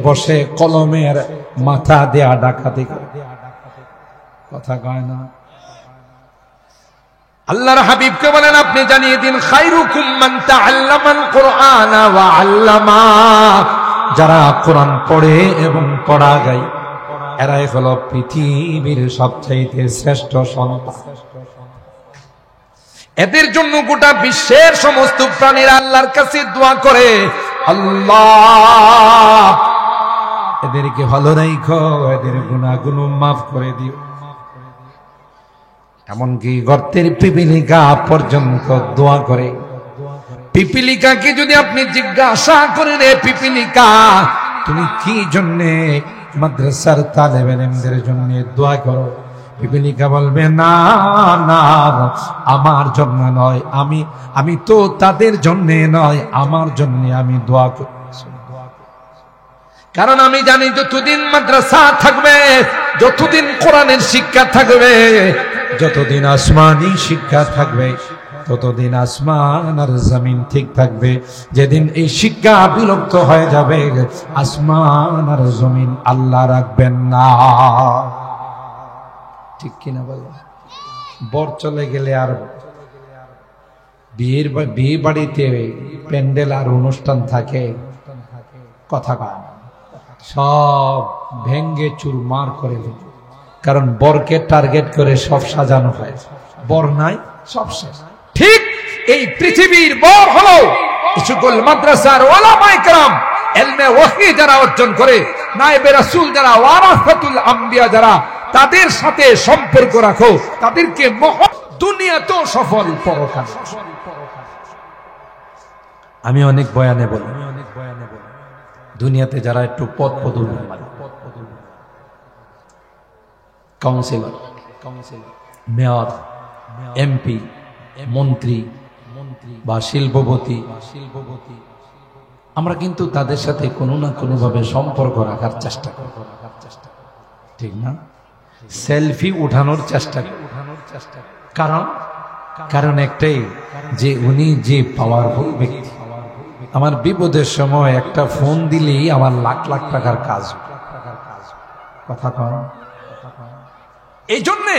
বসে কলমের মাথা দেয়া ডাকাতি করে। কথা কয় না? আল্লাহর হাবিবকে বলেন, আপনি জানিয়ে দিন, খায়রুকুম মান তাআল্লামাল কুরআনা ওয়া আল্লামা। যারা কোরআন পড়ে এবং পড়ায়, এরাই হলো পৃথিবীর সবচেয়ে শ্রেষ্ঠ সন্তান। এদের জন্য গোটা বিশ্বের সমস্ত প্রাণীরা আল্লাহর কাছে দোয়া করে, আল্লাহ এদেরকে ভালো রাখো, এদের গুনাহগুলো মাফ করে দিও। এমনকি গর্তের পিপিলিকা পর্যন্ত দোয়া করে। পিপিলিকাকে যদি আপনি জিজ্ঞাসা করেন, রে পিপিলিকা, তুমি কি জন্যে মাদ্রাসার তালেব ইলমদের জন্য দোয়া করো? পিপিলিকা বলবে, না না, আমার জন্য নয়, আমি তো তাদের জন্য নয়, আমার জন্য আমি দোয়া করি। কারণ আমি জানি যতদিন মাদ্রাসা থাকবে, যতদিন কোরআনের শিক্ষা থাকবে, যতদিন আসমানি শিক্ষা থাকবে, ততদিন আসমান আর জমিন ঠিক থাকবে। যেদিন এই শিক্ষা বিলুপ্ত হয়ে যাবে, আসমান আর জমিন আল্লাহ রাখবেন না। ঠিক কিনা বলো? বর চলে গেলে আর বিয়ে বাড়িতে প্যান্ডেল আর অনুষ্ঠান থাকে? কথা কয় না, সব ভেঙ্গে চুরমার করে দেবে। কারণ বরকে টার্গেট করে সব সাজানো হয়, বর নাই, সব শেষ। ঠিক এই পৃথিবীর বর হলো সকল মাদ্রাসার উলামায়ে কেরাম, ইলমে ওহী যারা অর্জন করে, নায়েবে রাসূল যারা, ওয়ারাসাতুল আম্বিয়া যারা, তাদের সাথে সম্পর্ক রাখো, তাদেরকে দুনিয়াতেও সফল, পরকালে। আমি অনেক বয়ানে বলি, দুনিয়াতে যারা একটু পদ পদবি, কাউন্সিলর, মেয়র, এমপি, মন্ত্রী বা শিল্পপতি, আমরা কিন্তু তাদের সাথে কোনো না কোনো ভাবে সম্পর্ক রাখার চেষ্টা করি, ঠিক না? সেলফি উঠানোর চেষ্টা করি। কারণ একটাই, যে উনি যে পাওয়ারফুল ব্যক্তি, আমার বিপদের সময় একটা ফোন দিলেই আমার লাখ লাখ টাকার কাজ। কথা কন? এই জন্যে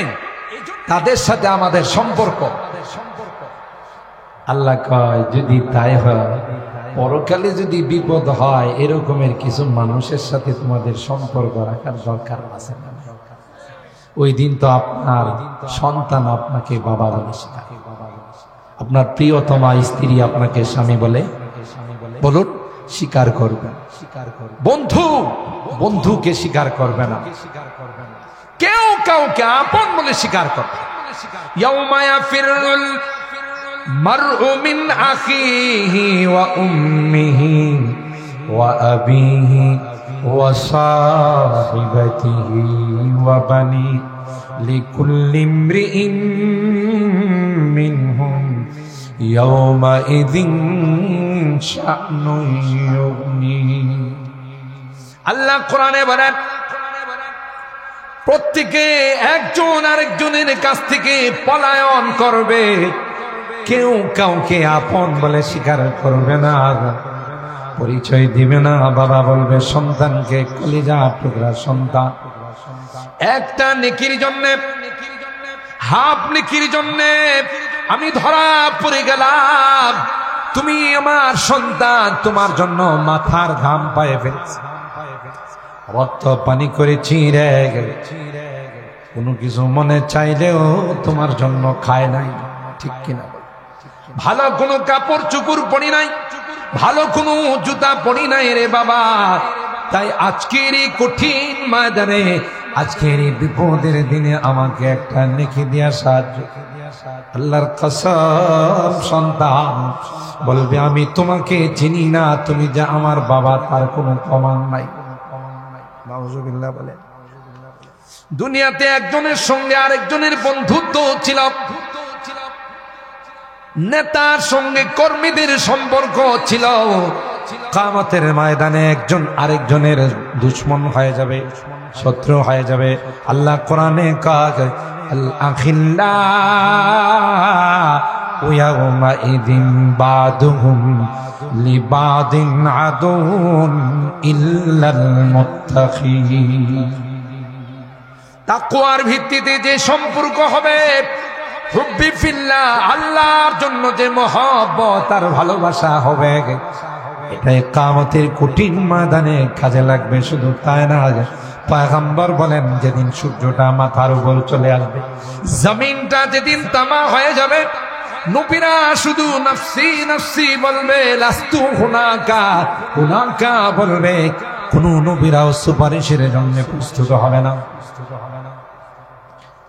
তাদের সাথে আমাদের সম্পর্ক। আল্লাহ কয়, যদি তাই হয়, পরকালে যদি বিপদ হয়, এরকমের কিছু মানুষের সাথে তোমাদের সম্পর্ক রাখার দরকার আছে না? ওই দিন তো আপনার সন্তান আপনাকে বাবা বলে শেখাবে, আপনার প্রিয়তমা স্ত্রী আপনাকে স্বামী বলে, বলুন, স্বীকার করবে। বন্ধুকে স্বীকার করবে না, কেউ কাউকে আপন বলে স্বীকার করবে। ইয়াউমা ইয়াফিরুল মারউ মিন আখিহি ওয়া উম্মিহি ওয়া আবিহি ওয়া সাহিবাতিহি ওয়া বানি লিকুল্লি ইমরিইন মিনহুম ইয়াওমাইযিন শা'নুন ইউগনি। আল্লাহ কোরআনে বলেন, প্রত্যেকে একজন আরেকজনের কাছ থেকে পলায়ন করবে, কেউ কাউকে আপন বলে স্বীকার করবে না, পরিচয় দিবে না। বাবা বলবে সন্তানকে, কলিজা টুকরা সন্তান, একটা নেকির জন্য, হাফ নেকির জন্য আমি ধরা পড়ে গেলাম, তুমি আমার সন্তান, তোমার জন্য মাথার ঘাম পায়ে ফেলেছি, রক্ত পানি করেছি রে, কোনো কিছু মনে চাইলেও তোমার জন্য খায় নাই, ঠিক কিনা? ভালো কোনো কাপড় চুপুর পরি নাই, ভালো কোনো জুতা পরি নাই রে বাবা। তাই আজকের এই কঠিন ময়দানে, আজকের এই বিপদের দিনে আমাকে একটা নেকি দিয়া সাহায্য। আল্লাহর কসম, সন্তান বলবে আমি তোমাকে চিনি না, তুমি যে আমার বাবা তার কোনো প্রমাণ নাই। নাউজুবিল্লাহ বলে। দুনিয়াতে একজনের সঙ্গে আরেকজনের বন্ধুত্ব ছিল, নেতার সঙ্গে কর্মীদের সম্পর্ক ছিল। কিয়ামতের ময়দানে একজন আরেকজনের দুশমন হয়ে যাবে, শত্রু হয়ে যাবে। আল্লাহ কোরআনে কয়, আল আখিল্লাহু ইয়াওমাইযিন বাদুহুম লিবাদিন আদুউন ইল্লাল মুত্তাকিন। তাকওয়ার ভিত্তিতে যে সম্পর্ক হবে, হুব্বি ফিল্লাহ, আল্লাহর জন্য যে মহব্বত আর ভালোবাসা হবে, এটাই কিয়ামতের কঠিন ময়দানে কাজে লাগবে। শুধু তাই না, পয়গম্বর বলেন যেদিন সূর্যটা মাথার উপর চলে আসবে, জমিনটা যেদিন তামা হয়ে যাবে, নবীরা শুধু নফসি নফসি বলবে, লাস্তু হুনাকা হুনাকা বলবে, কোন নবীরাও সুপারিশের জন্য প্রস্তুত হবে না।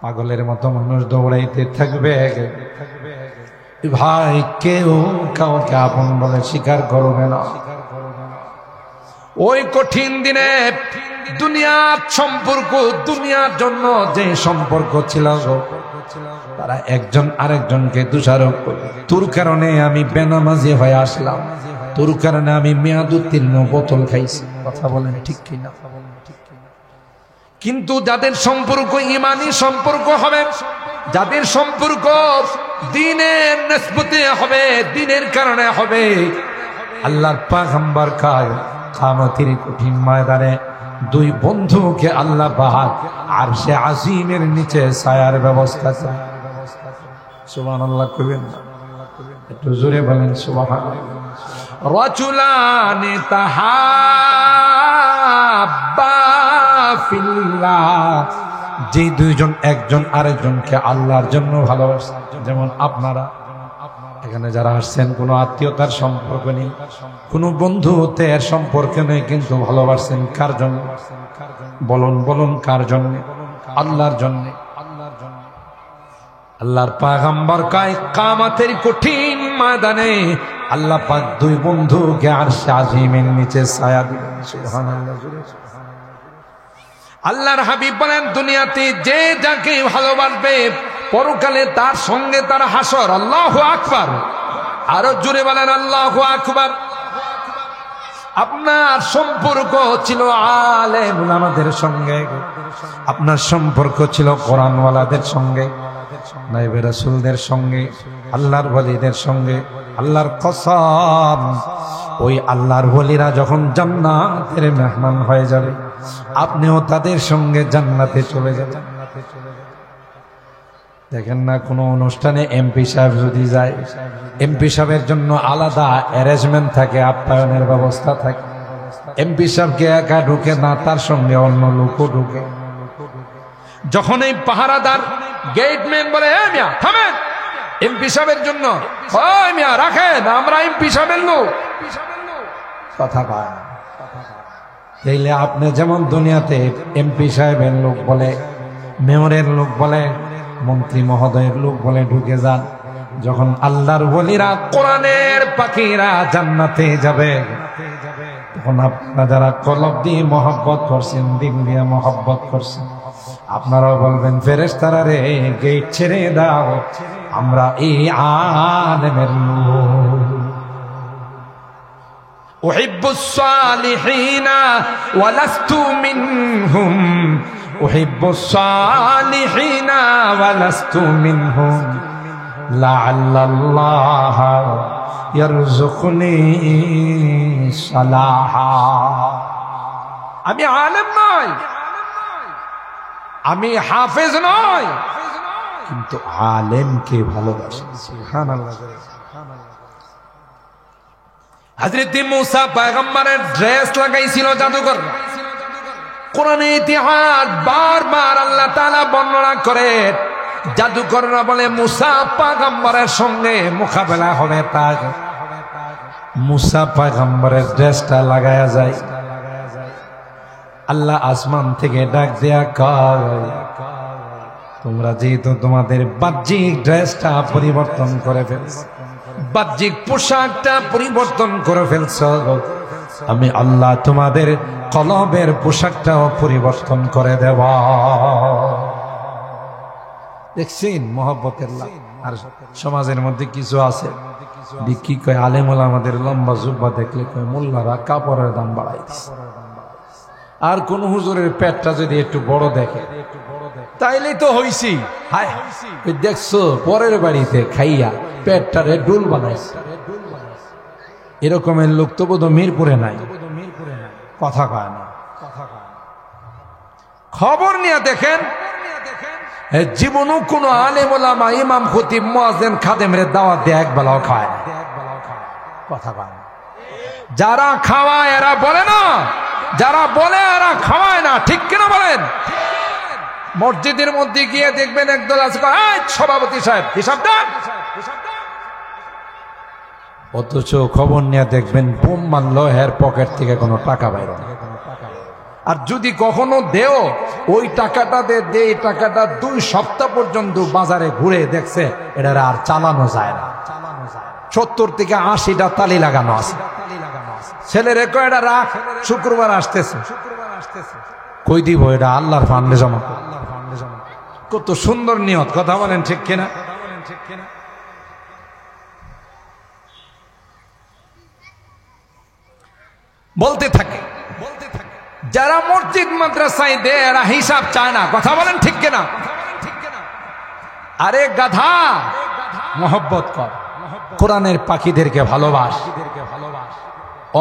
পাগলের মতো মানুষ দৌড়াইতে থাকবে, ভাই কেউ কাউকে আপন বলে স্বীকার করবে না। ওই কঠিন দিনে দুনিয়ার সম্পর্ক, দুনিয়ার জন্য যে সম্পর্ক ছিল, তারা একজন আরেকজনকে দোষারোপ করবে। তোর কারণে আমি বেনামাজি হয়ে আসলাম, তোর কারণে আমি মেয়াদ উত্তীর্ণ বোতল খাইছি। কথা বলেন ঠিক কিনা? কিন্তু যাদের সম্পর্ক ইমানি সম্পর্ক হবে, যাদের সম্পর্ক দ্বীনের নিসবতে হবে, দ্বীনের কারণে হবে, আল্লাহর পয়গম্বর কয় কিয়ামতের কঠিন ময়দানে দুই বন্ধুকে আল্লাহ পাক আরশে আজিমের নিচে ছায়ার ব্যবস্থা করে। সুবহানাল্লাহ কইবেন না? একটু জোরে বলেন সুবহানাল্লাহ। রাজুলানি তাহাব্বা ফিল্লাহ, যে দুইজন একজন আরেকজনকে আল্লাহর জন্য ভালোবাসে। যেমন আপনারা এখানে যারা আসছেন, কোনো আত্মীয়তার সম্পর্ক নেই, কোনো বন্ধুত্বের সম্পর্ক নেই, কিন্তু ভালোবাসছেন কার জন্য? বলুন বলুন, কার জন্য? আল্লাহর জন্য। আল্লাহর পয়গম্বর কয় কিয়ামতের কঠিন ময়দানে আল্লাহ পাক দুই বন্ধুকে আরশে আজিমের নিচে ছায়া দিবেন। সুবহানাল্লাহ। আল্লাহর হাবিব বলেন, দুনিয়াতে যে যাকে ভালোবাসবে, পরকালে তার সঙ্গে তার হাসর। আল্লাহু আকবার। আরো জোরে বলেন আল্লাহু আকবার। আপনার সম্পর্ক ছিল আলেম উলামাদের সঙ্গে, আপনার সম্পর্ক ছিল কোরআনওয়ালাদের সঙ্গে, নাইবে রাসূলদের সঙ্গে, আল্লাহর ওয়ালিদের সঙ্গে। আল্লাহর কসম, ওই আল্লাহর ওয়ালিরা যখন জান্নাতের মেহমান হয়ে যাবে, আপনিও তাদের সঙ্গে জান্নাতে চলে যাবেন। দেখেন না, কোনো অনুষ্ঠানে এমপি সাহেব যদি যায়, এমপি সাহেবের জন্য আলাদা অ্যারেঞ্জমেন্ট থাকে, আপ্যায়নের ব্যবস্থা থাকে। এমপি সাহেবকে একা ঢুকে না, তার সঙ্গে অন্য লোকও ঢুকে। যখন এই পাহারাদার গেটম্যান বলে, এ মিয়া থামেন, এমপি সাহেবের জন্য, ওই মিয়া রাখেন, আমরা এমপি সাহেবের লোক, কথা পায়। তাইলে আপনি যেমন দুনিয়াতে এমপি সাহেবের লোক বলে, মেয়রের লোক বলে, মন্ত্রী মহোদয়ের লোক বলে ঢুকে যান, যখন আল্লাহর ওলিরা কোরআনের পাখিরা জান্নাতে যাবে, তখন আপনারা যারা কলব দিয়ে মহব্বত করছেন, দিল দিয়ে মহব্বত করছেন, আপনারাও বলবেন ফেরেশতারা রে গেট ছেড়ে দাও, আমরা এই আলেমের লোক। উহিব্বুস সালিহিনা ওয়া লাস্তু মিনহুম, উহিব্বুস সালিহিনা ওয়া লাস্তু মিনহুম, লাআল্লাল্লাহ ইয়ারযুকুনি সালাহা। আমি আলেম নই, আমি হাফেজ নই, কিন্তু আলেমকে ভালোবাসি। সুবহানাল্লাহ। হযরত মুসা পয়গম্বরের ড্রেস লাগাইছিল জাদুকর। কোরআনে ইতিহাস বারবার আল্লাহ তাআলা বর্ণনা করে, জাদুকররা বলে মুসা পয়গম্বরের সঙ্গে মোকাবেলা হবে, তার মুসা পয়গম্বরের ড্রেসটা লাগায়া যায়। আল্লাহ আসমান থেকে ডাক দেয়া কয়, তোমরা যেহেতু তোমাদের বাহ্যিক ড্রেসটা পরিবর্তন করে ফেলছ, বাহ্যিক পোশাকটা পরিবর্তন করে ফেলছ, আমি আল্লাহ তোমাদের কলবের পোশাকটাও পরিবর্তন করে দেব। দেখছেন মহব্বতের লাভ। আর সমাজের মধ্যে কিছু আছে কি কয়, আলেম ওলামাদের লম্বা জুব্বা দেখলে কয় মোল্লারা কাপড়ের দাম বাড়াই দিচ্ছে। আর কোন হুজুরের পেটটা যদি একটু বড় দেখে তাইলেই তো হইছি, হায় দেখছো পরের বাড়িতে খাইয়া পেটটারে ডুল বানাইছে। এরকমের লোক তো বোধ মিরপুরে নাই, কথা কয় না। খবর নিয়ে দেখেন, জীবনও কোন আলেম ওলামা ইমাম খতিব মুয়াজ্জিন খাদেমের দাওয়াত দিয়ে একবেলাও খায় না, কথা কয় না। যারা খাওয়ায় এরা বলে না, যারা বলে এরা খাওয়ায় না, ঠিক কিনা বলেন? মসজিদের মধ্যে গিয়ে দেখবেন একদল আছে, সভাপতি সাহেব হিসাব দেন, অথচ খবর নিয়ে দেখবেন বোম মারলো এর পকেট থেকে কোনো টাকা বাইর না। আর যদি কখনো দেও, ওই টাকাটা দে, এই টাকাটা 2 সপ্তাহ পর্যন্ত বাজারে ঘুরে দেখছে এটা আর চালানো যায় না। 70 থেকে 80টা তালি লাগানো আছে। ছেলেরে কয় এটা রাখ, শুক্রবার আসতেছে। কই দিব এটা আল্লাহর ফান্ডে জমা। কত সুন্দর নিয়ত, কথা বলেন ঠিক কিনা? বলতে থাকে যারা মসজিদ মাদ্রাসায় দেয় এরা হিসাব চায় না, কথা বলেন ঠিক কিনা? আরে গাধা, মহব্বত কর, কোরআনের পাখিদেরকে ভালোবাস,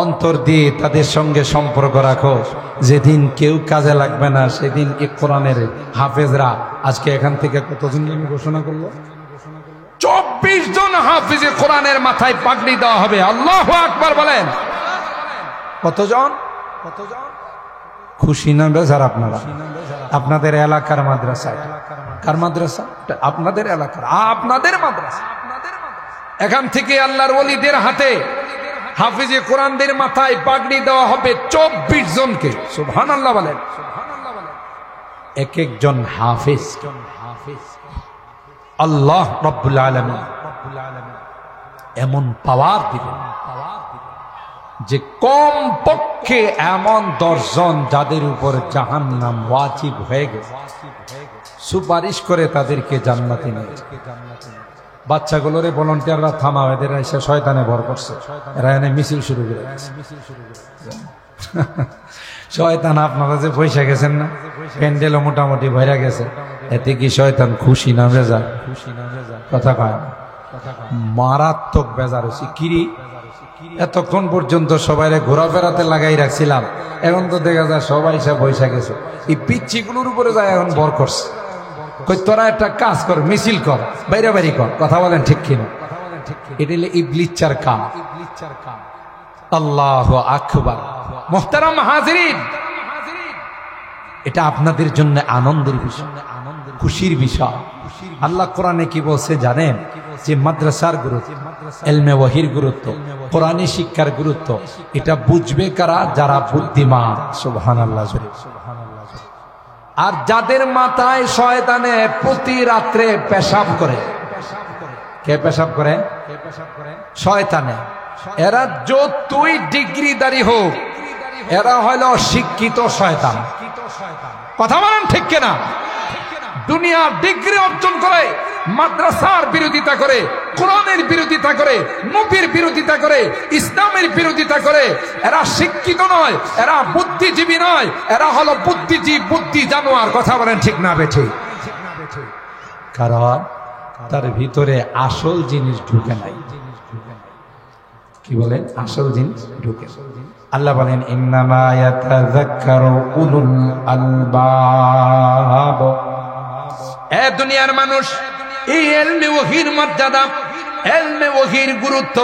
অন্তর দিয়ে তাদের সঙ্গে সম্পর্ক রাখো। যেদিন কেউ কাজে লাগবে না সেদিন এই কোরআনের হাফেজরা, আজকে এখান থেকে কতজন ঘোষণা করলো, 24 জন হাফেজে কোরআনের মাথায় পাগড়ি দেওয়া হবে। আল্লাহু আকবার বলেন। কতজন? খুশি না বেজার আপনারা? আপনাদের এলাকার মাদ্রাসা, কার মাদ্রাসা? আপনাদের এলাকার, আপনাদের মাদ্রাসা। এখান থেকে আল্লাহর ওলিদের হাতে হাফিজে কোরআনদের মাথায় পাগড়ি দেওয়া হবে 24 জনকে। সুবহানাল্লাহ বলেন। এক একজন হাফিজ আল্লাহ রাব্বুল আলামিন এমন পাওয়ার দিবেন যে কম পক্ষে এমন 10 জন যাদের উপর জাহান্নাম ওয়াজিব হয়ে গেছে, সুপারিশ করে তাদেরকে জান্নাতে নিয়ে বাচ্চাগুলোরে ভলান্টিয়াররা থামাও, এদের এসে শয়তানে ভর করছে, এরা এনে মিছিল শুরু করে শয়তান। আপনারা যে পয়সা গেছেন না, প্যান্ডেলও মোটামুটি ভরা গেছে, এতে কি শয়তান খুশি না বেজার? কথা কয় না, মারাত্মক বেজার হয়েছে। কিরি এতক্ষণ পর্যন্ত সবাই ঘোরাফেরাতে লাগাই রাখছিলাম, এখন তো দেখা যায় সবাই সব পয়সা গেছে, এই পিচ্ছিগুলোর উপরে যায় এখন ভর করছে। কই তোরা একটা কাজ কর, মিছিল কর, বাইরে বাইরে কর, কথা বলেন ঠিক কিনা? এটা হলো ইবলিসের কাম। আল্লাহু আকবার। মুহতারাম হাজিরিন, এটা আপনাদের জন্য আনন্দের বিষয়, খুশির বিষয়। আল্লাহ কোরআনে কি বলছে জানেন? যে মাদ্রাসার গুরুত্ব, ইলমে ওয়াহির গুরুত্ব, কোরআনী শিক্ষার গুরুত্ব, এটা বুঝবে কারা? যারা বুদ্ধিমান। সুবহানাল্লাহ। আর যাদের মাথায় শয়তানে প্রতি রাত্রে পেশাব করে, কে পেশাব করে? শয়তানে। এরা যতই ডিগ্রিদারি হোক, এরা হলো শিক্ষিত শয়তান। কথা বলেন ঠিক কিনা? দুনিয়ার ডিগ্রি অর্জন করে, মাদ্রাসার বিরোধিতা করে, কোরআনের বিরোধিতা করে, নবীর বিরোধিতা করে, ইসলামের বিরোধিতা করে। এরা শিক্ষিত নয়, এরা বুদ্ধিজীবী নয়, এরা হলো বুদ্ধিজীবী, বুদ্ধি জানোয়ার। কথা বলেন ঠিক না বেঠিক? কারণ তার ভিতরে আসল জিনিস ঢুকে নাই। কি বলেন? আসল জিনিস ঢুকে। আল্লাহ বলেন ইন্নামা ইয়াতাযাক্কারু উলুল আলবাব। এ দুনিয়ার মানুষ, এই ইলমে ওহীর মর্যাদা, ইলমে ওহীর গুরুত্ব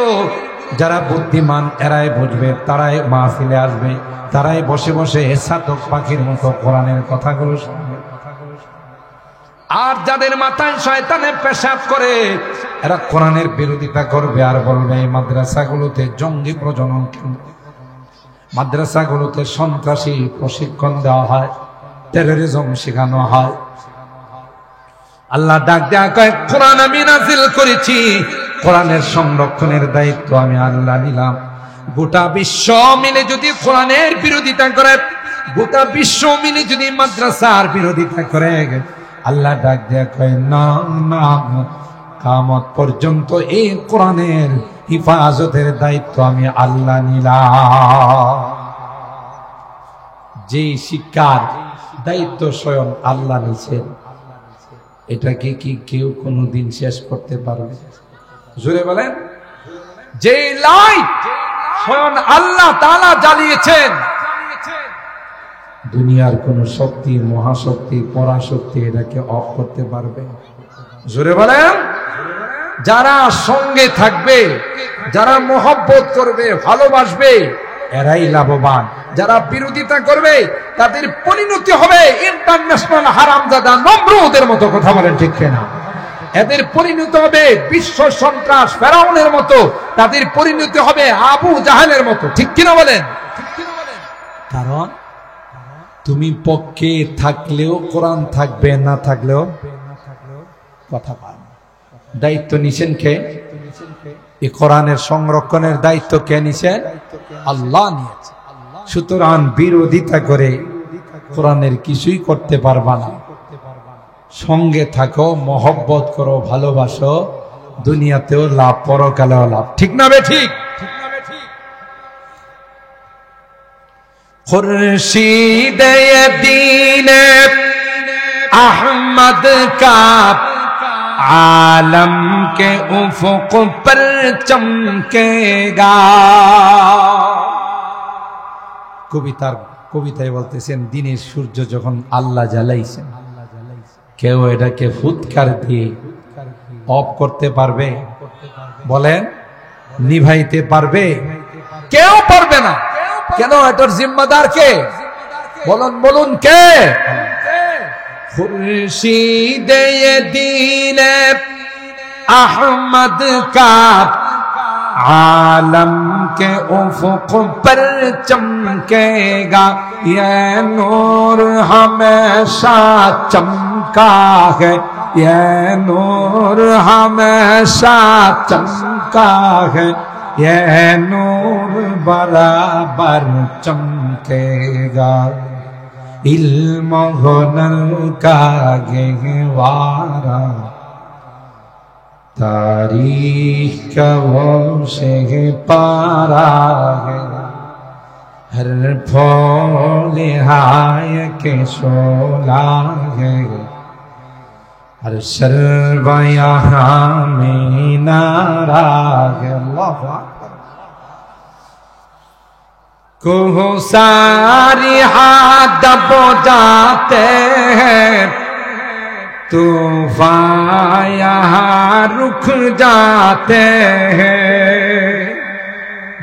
যারা বুদ্ধিমান এরাই বুঝবে, তারাই মাহফিলে আসবে, তারাই বসে বসে সাতক পাখির মতো কোরআনের কথাগুলো শুনবে। আর যাদের মাথায় শয়তানে পেশাব করে, এরা কোরআনের বিরোধিতা করবে আর বলবে এই মাদ্রাসাগুলোতে জঙ্গি প্রজনন কেন্দ্র, মাদ্রাসাগুলোতে সন্ত্রাসী প্রশিক্ষণ দেওয়া হয়, টেররিজম শেখানো হয়। আল্লাহ ডাক দেয়া কয়, কোরআন আমি নাজিল করেছি, কোরআনের সংরক্ষণের দায়িত্ব আমি আল্লাহ নিলাম। গোটা বিশ্ব মিলে যদি কোরআনের বিরোধিতা করে, গোটা বিশ্ব মিলে যদি মাদ্রাসার বিরোধিতা করে, আল্লাহ ডাক দেয়া কয় না না, কিয়ামত পর্যন্ত এই কোরআনের হিফাজতের দায়িত্ব আমি আল্লাহ নিলাম। যে শিক্ষার দায়িত্ব স্বয়ং আল্লাহ নিছেন, এটাকে কি কেউ কোনোদিন শেষ করতে পারবে? জোরে বলেন। যে লাইট স্বয়ং আল্লাহ তাআলা জ্বালিয়েছেন, দুনিয়ার কোন শক্তি, মহাশক্তি, পরাশক্তি এটাকে অফ করতে পারবে? জোরে বলেন। যারা সঙ্গে থাকবে, যারা মহব্বত করবে, ভালোবাসবে, এরাই লাভবান। যারা বিরোধিতা করবে, তাদের পরিণতি হবে ইন্টারন্যাশনাল হারামজাদা নমরুদের মতো। কথা বলেন ঠিক কিনা? এদের পরিণতি হবে বিশ্ব সন্ত্রাস ফেরাউনের মতো, তাদের পরিণতি হবে আবু জাহেলের মতো। ঠিক কিনা বলেন? কারণ তুমি পক্ষে থাকলেও কোরআন থাকবে, না থাকলেও কথা পান। দায়িত্ব নিছেন কে? এই কোরআনের সংরক্ষণের দায়িত্ব কে নিছেন? আল্লাহ নিয়েছে। সুতরাং বিরোধিতা করে কোরআনের কিছুই করতে পারবা না। সঙ্গে থাকো, মহব্বত করো, ভালোবাসো, দুনিয়াতেও লাভ, পরকালেও লাভ। ঠিক না বে ঠিক? खुर्शीद दीन अहमद का आलम के उफुक पर चमकेगा। কবিতায় বলতেছেন, দিনের সূর্য যখন আল্লাহ জ্বালাইছেন, কেউ এটাকে ফুৎকার দিয়ে অফ করতে পারবে? বলেন, নিভাইতে পারবে? কেউ পারবে না। কেন? এটার জিম্মাদার কে? বলুন বলুন কে? খুরশিদ দীন আহমদ কা आलम के उफुक पर चमकेगा। ये नूर हमेशा चमका है, ये नूर हमेशा चमका है, ये नूर बराबर चमकेगा। इल्म हुनर का गहवारा तारीख का वो से पारा है, हर फूल हाय के शोला है, हर शर्ब यहाँ में नारा है। अल्लाह को सारी हाथ दबो जाते हैं, तूफान यहाँ रुक जाते हैं।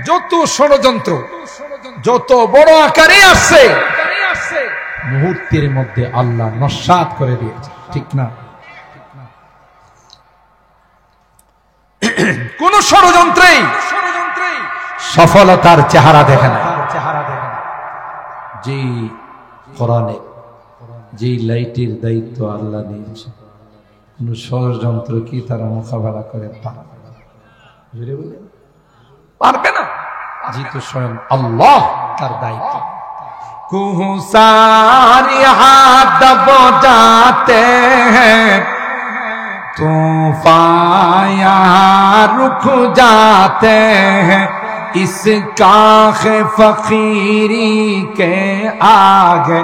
যত ষড়যন্ত্র, যত বড় আকারে আসছে, মুহূর্তের মধ্যে আল্লাহ নস্যাৎ করে দিয়েছে। ঠিক না? কোন ষড়যন্ত্রেই সফলতার চেহারা দেখে না। যে কোরআনে যে লাইটের দায়িত্ব আল্লাহ নিয়েছে, কোন ষড়যন্ত্র কি তারা মোকাবেলা করে পারবে না? যেহেতু স্বয়ং আল্লাহ তার দায়িত্ব। कुहसारी हाथ दब जाते हैं, तूफान यहाँ रुक जाते हैं, इस काख फकीरी के आगे,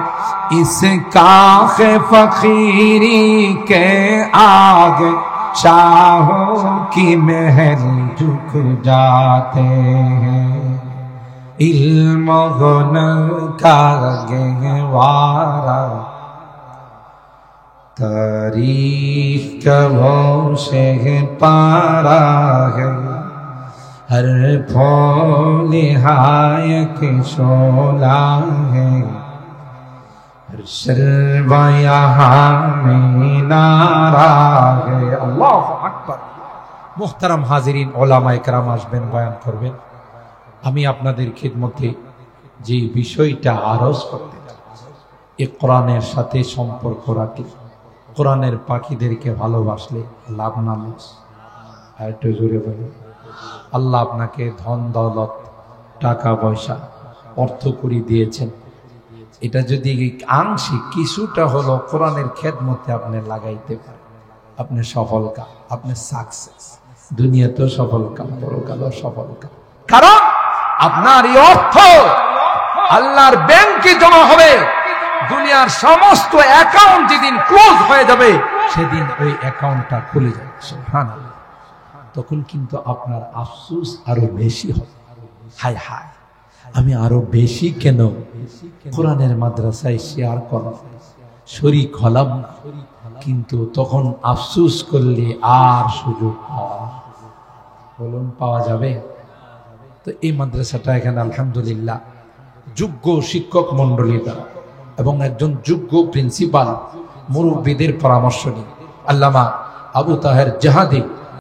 इस काख फकीरी के आगे शाहों की महल झुक जाते हैं। इल्म गुनह का गहवारा तारीख का वो शेह पारा है, हर फूल हायक शोला है, हर शर्बा यहाँ में नारा है। अल्लाहु अकबर। मुहतरम हाजिरीन, उलामाए केराम আসবেন, বয়ান করবেন। আমি আপনাদের খিদমতে যে বিষয়টা আরজ করতে চাই, এই কোরআনের সাথে সম্পর্ক রাখলে, কোরআনের পাখিদেরকে ভালোবাসলে লাভ না লস? আর একটু জোরে বলুন। আল্লাহ আপনাকে ধন দৌলত, টাকা পয়সা, অর্থকড়ি দিয়েছেন, এটা যদি আংশিক কিছুটা হলো কোরআনের খেদমতে আপনি লাগাইতে পারেন, আপনি সফল কাম, আপনি সাকসেস। দুনিয়াতেও সফল কাম, পরকালেও সফল কাম। কারণ আপনার এই অর্থ আল্লাহর ব্যাংকে জমা হবে। দুনিয়ার সমস্ত অ্যাকাউন্ট যেদিন ক্লোজ হয়ে যাবে, সেদিন ওই অ্যাকাউন্টটা খুলে যাবে। সুবহানাল্লাহ। তখন কিন্তু আপনার আফসোস আরো বেশি হবে। হায় হায়, আমি আরো বেশি কেন কোরআনের মাদ্রাসায় শেয়ার করলাম, শরীক হলাম না। কিন্তু তখন আফসোস করলে আর সুযোগ পাওয়া যাবে? তো এই মাদ্রাসাটা এখানে আলহামদুলিল্লাহ যোগ্য শিক্ষক মন্ডলী দ্বারা এবং একজন যোগ্য প্রিন্সিপাল মুরব্বীদের পরামর্শ নিয়ে আল্লামা আবু তাহের জাহাদি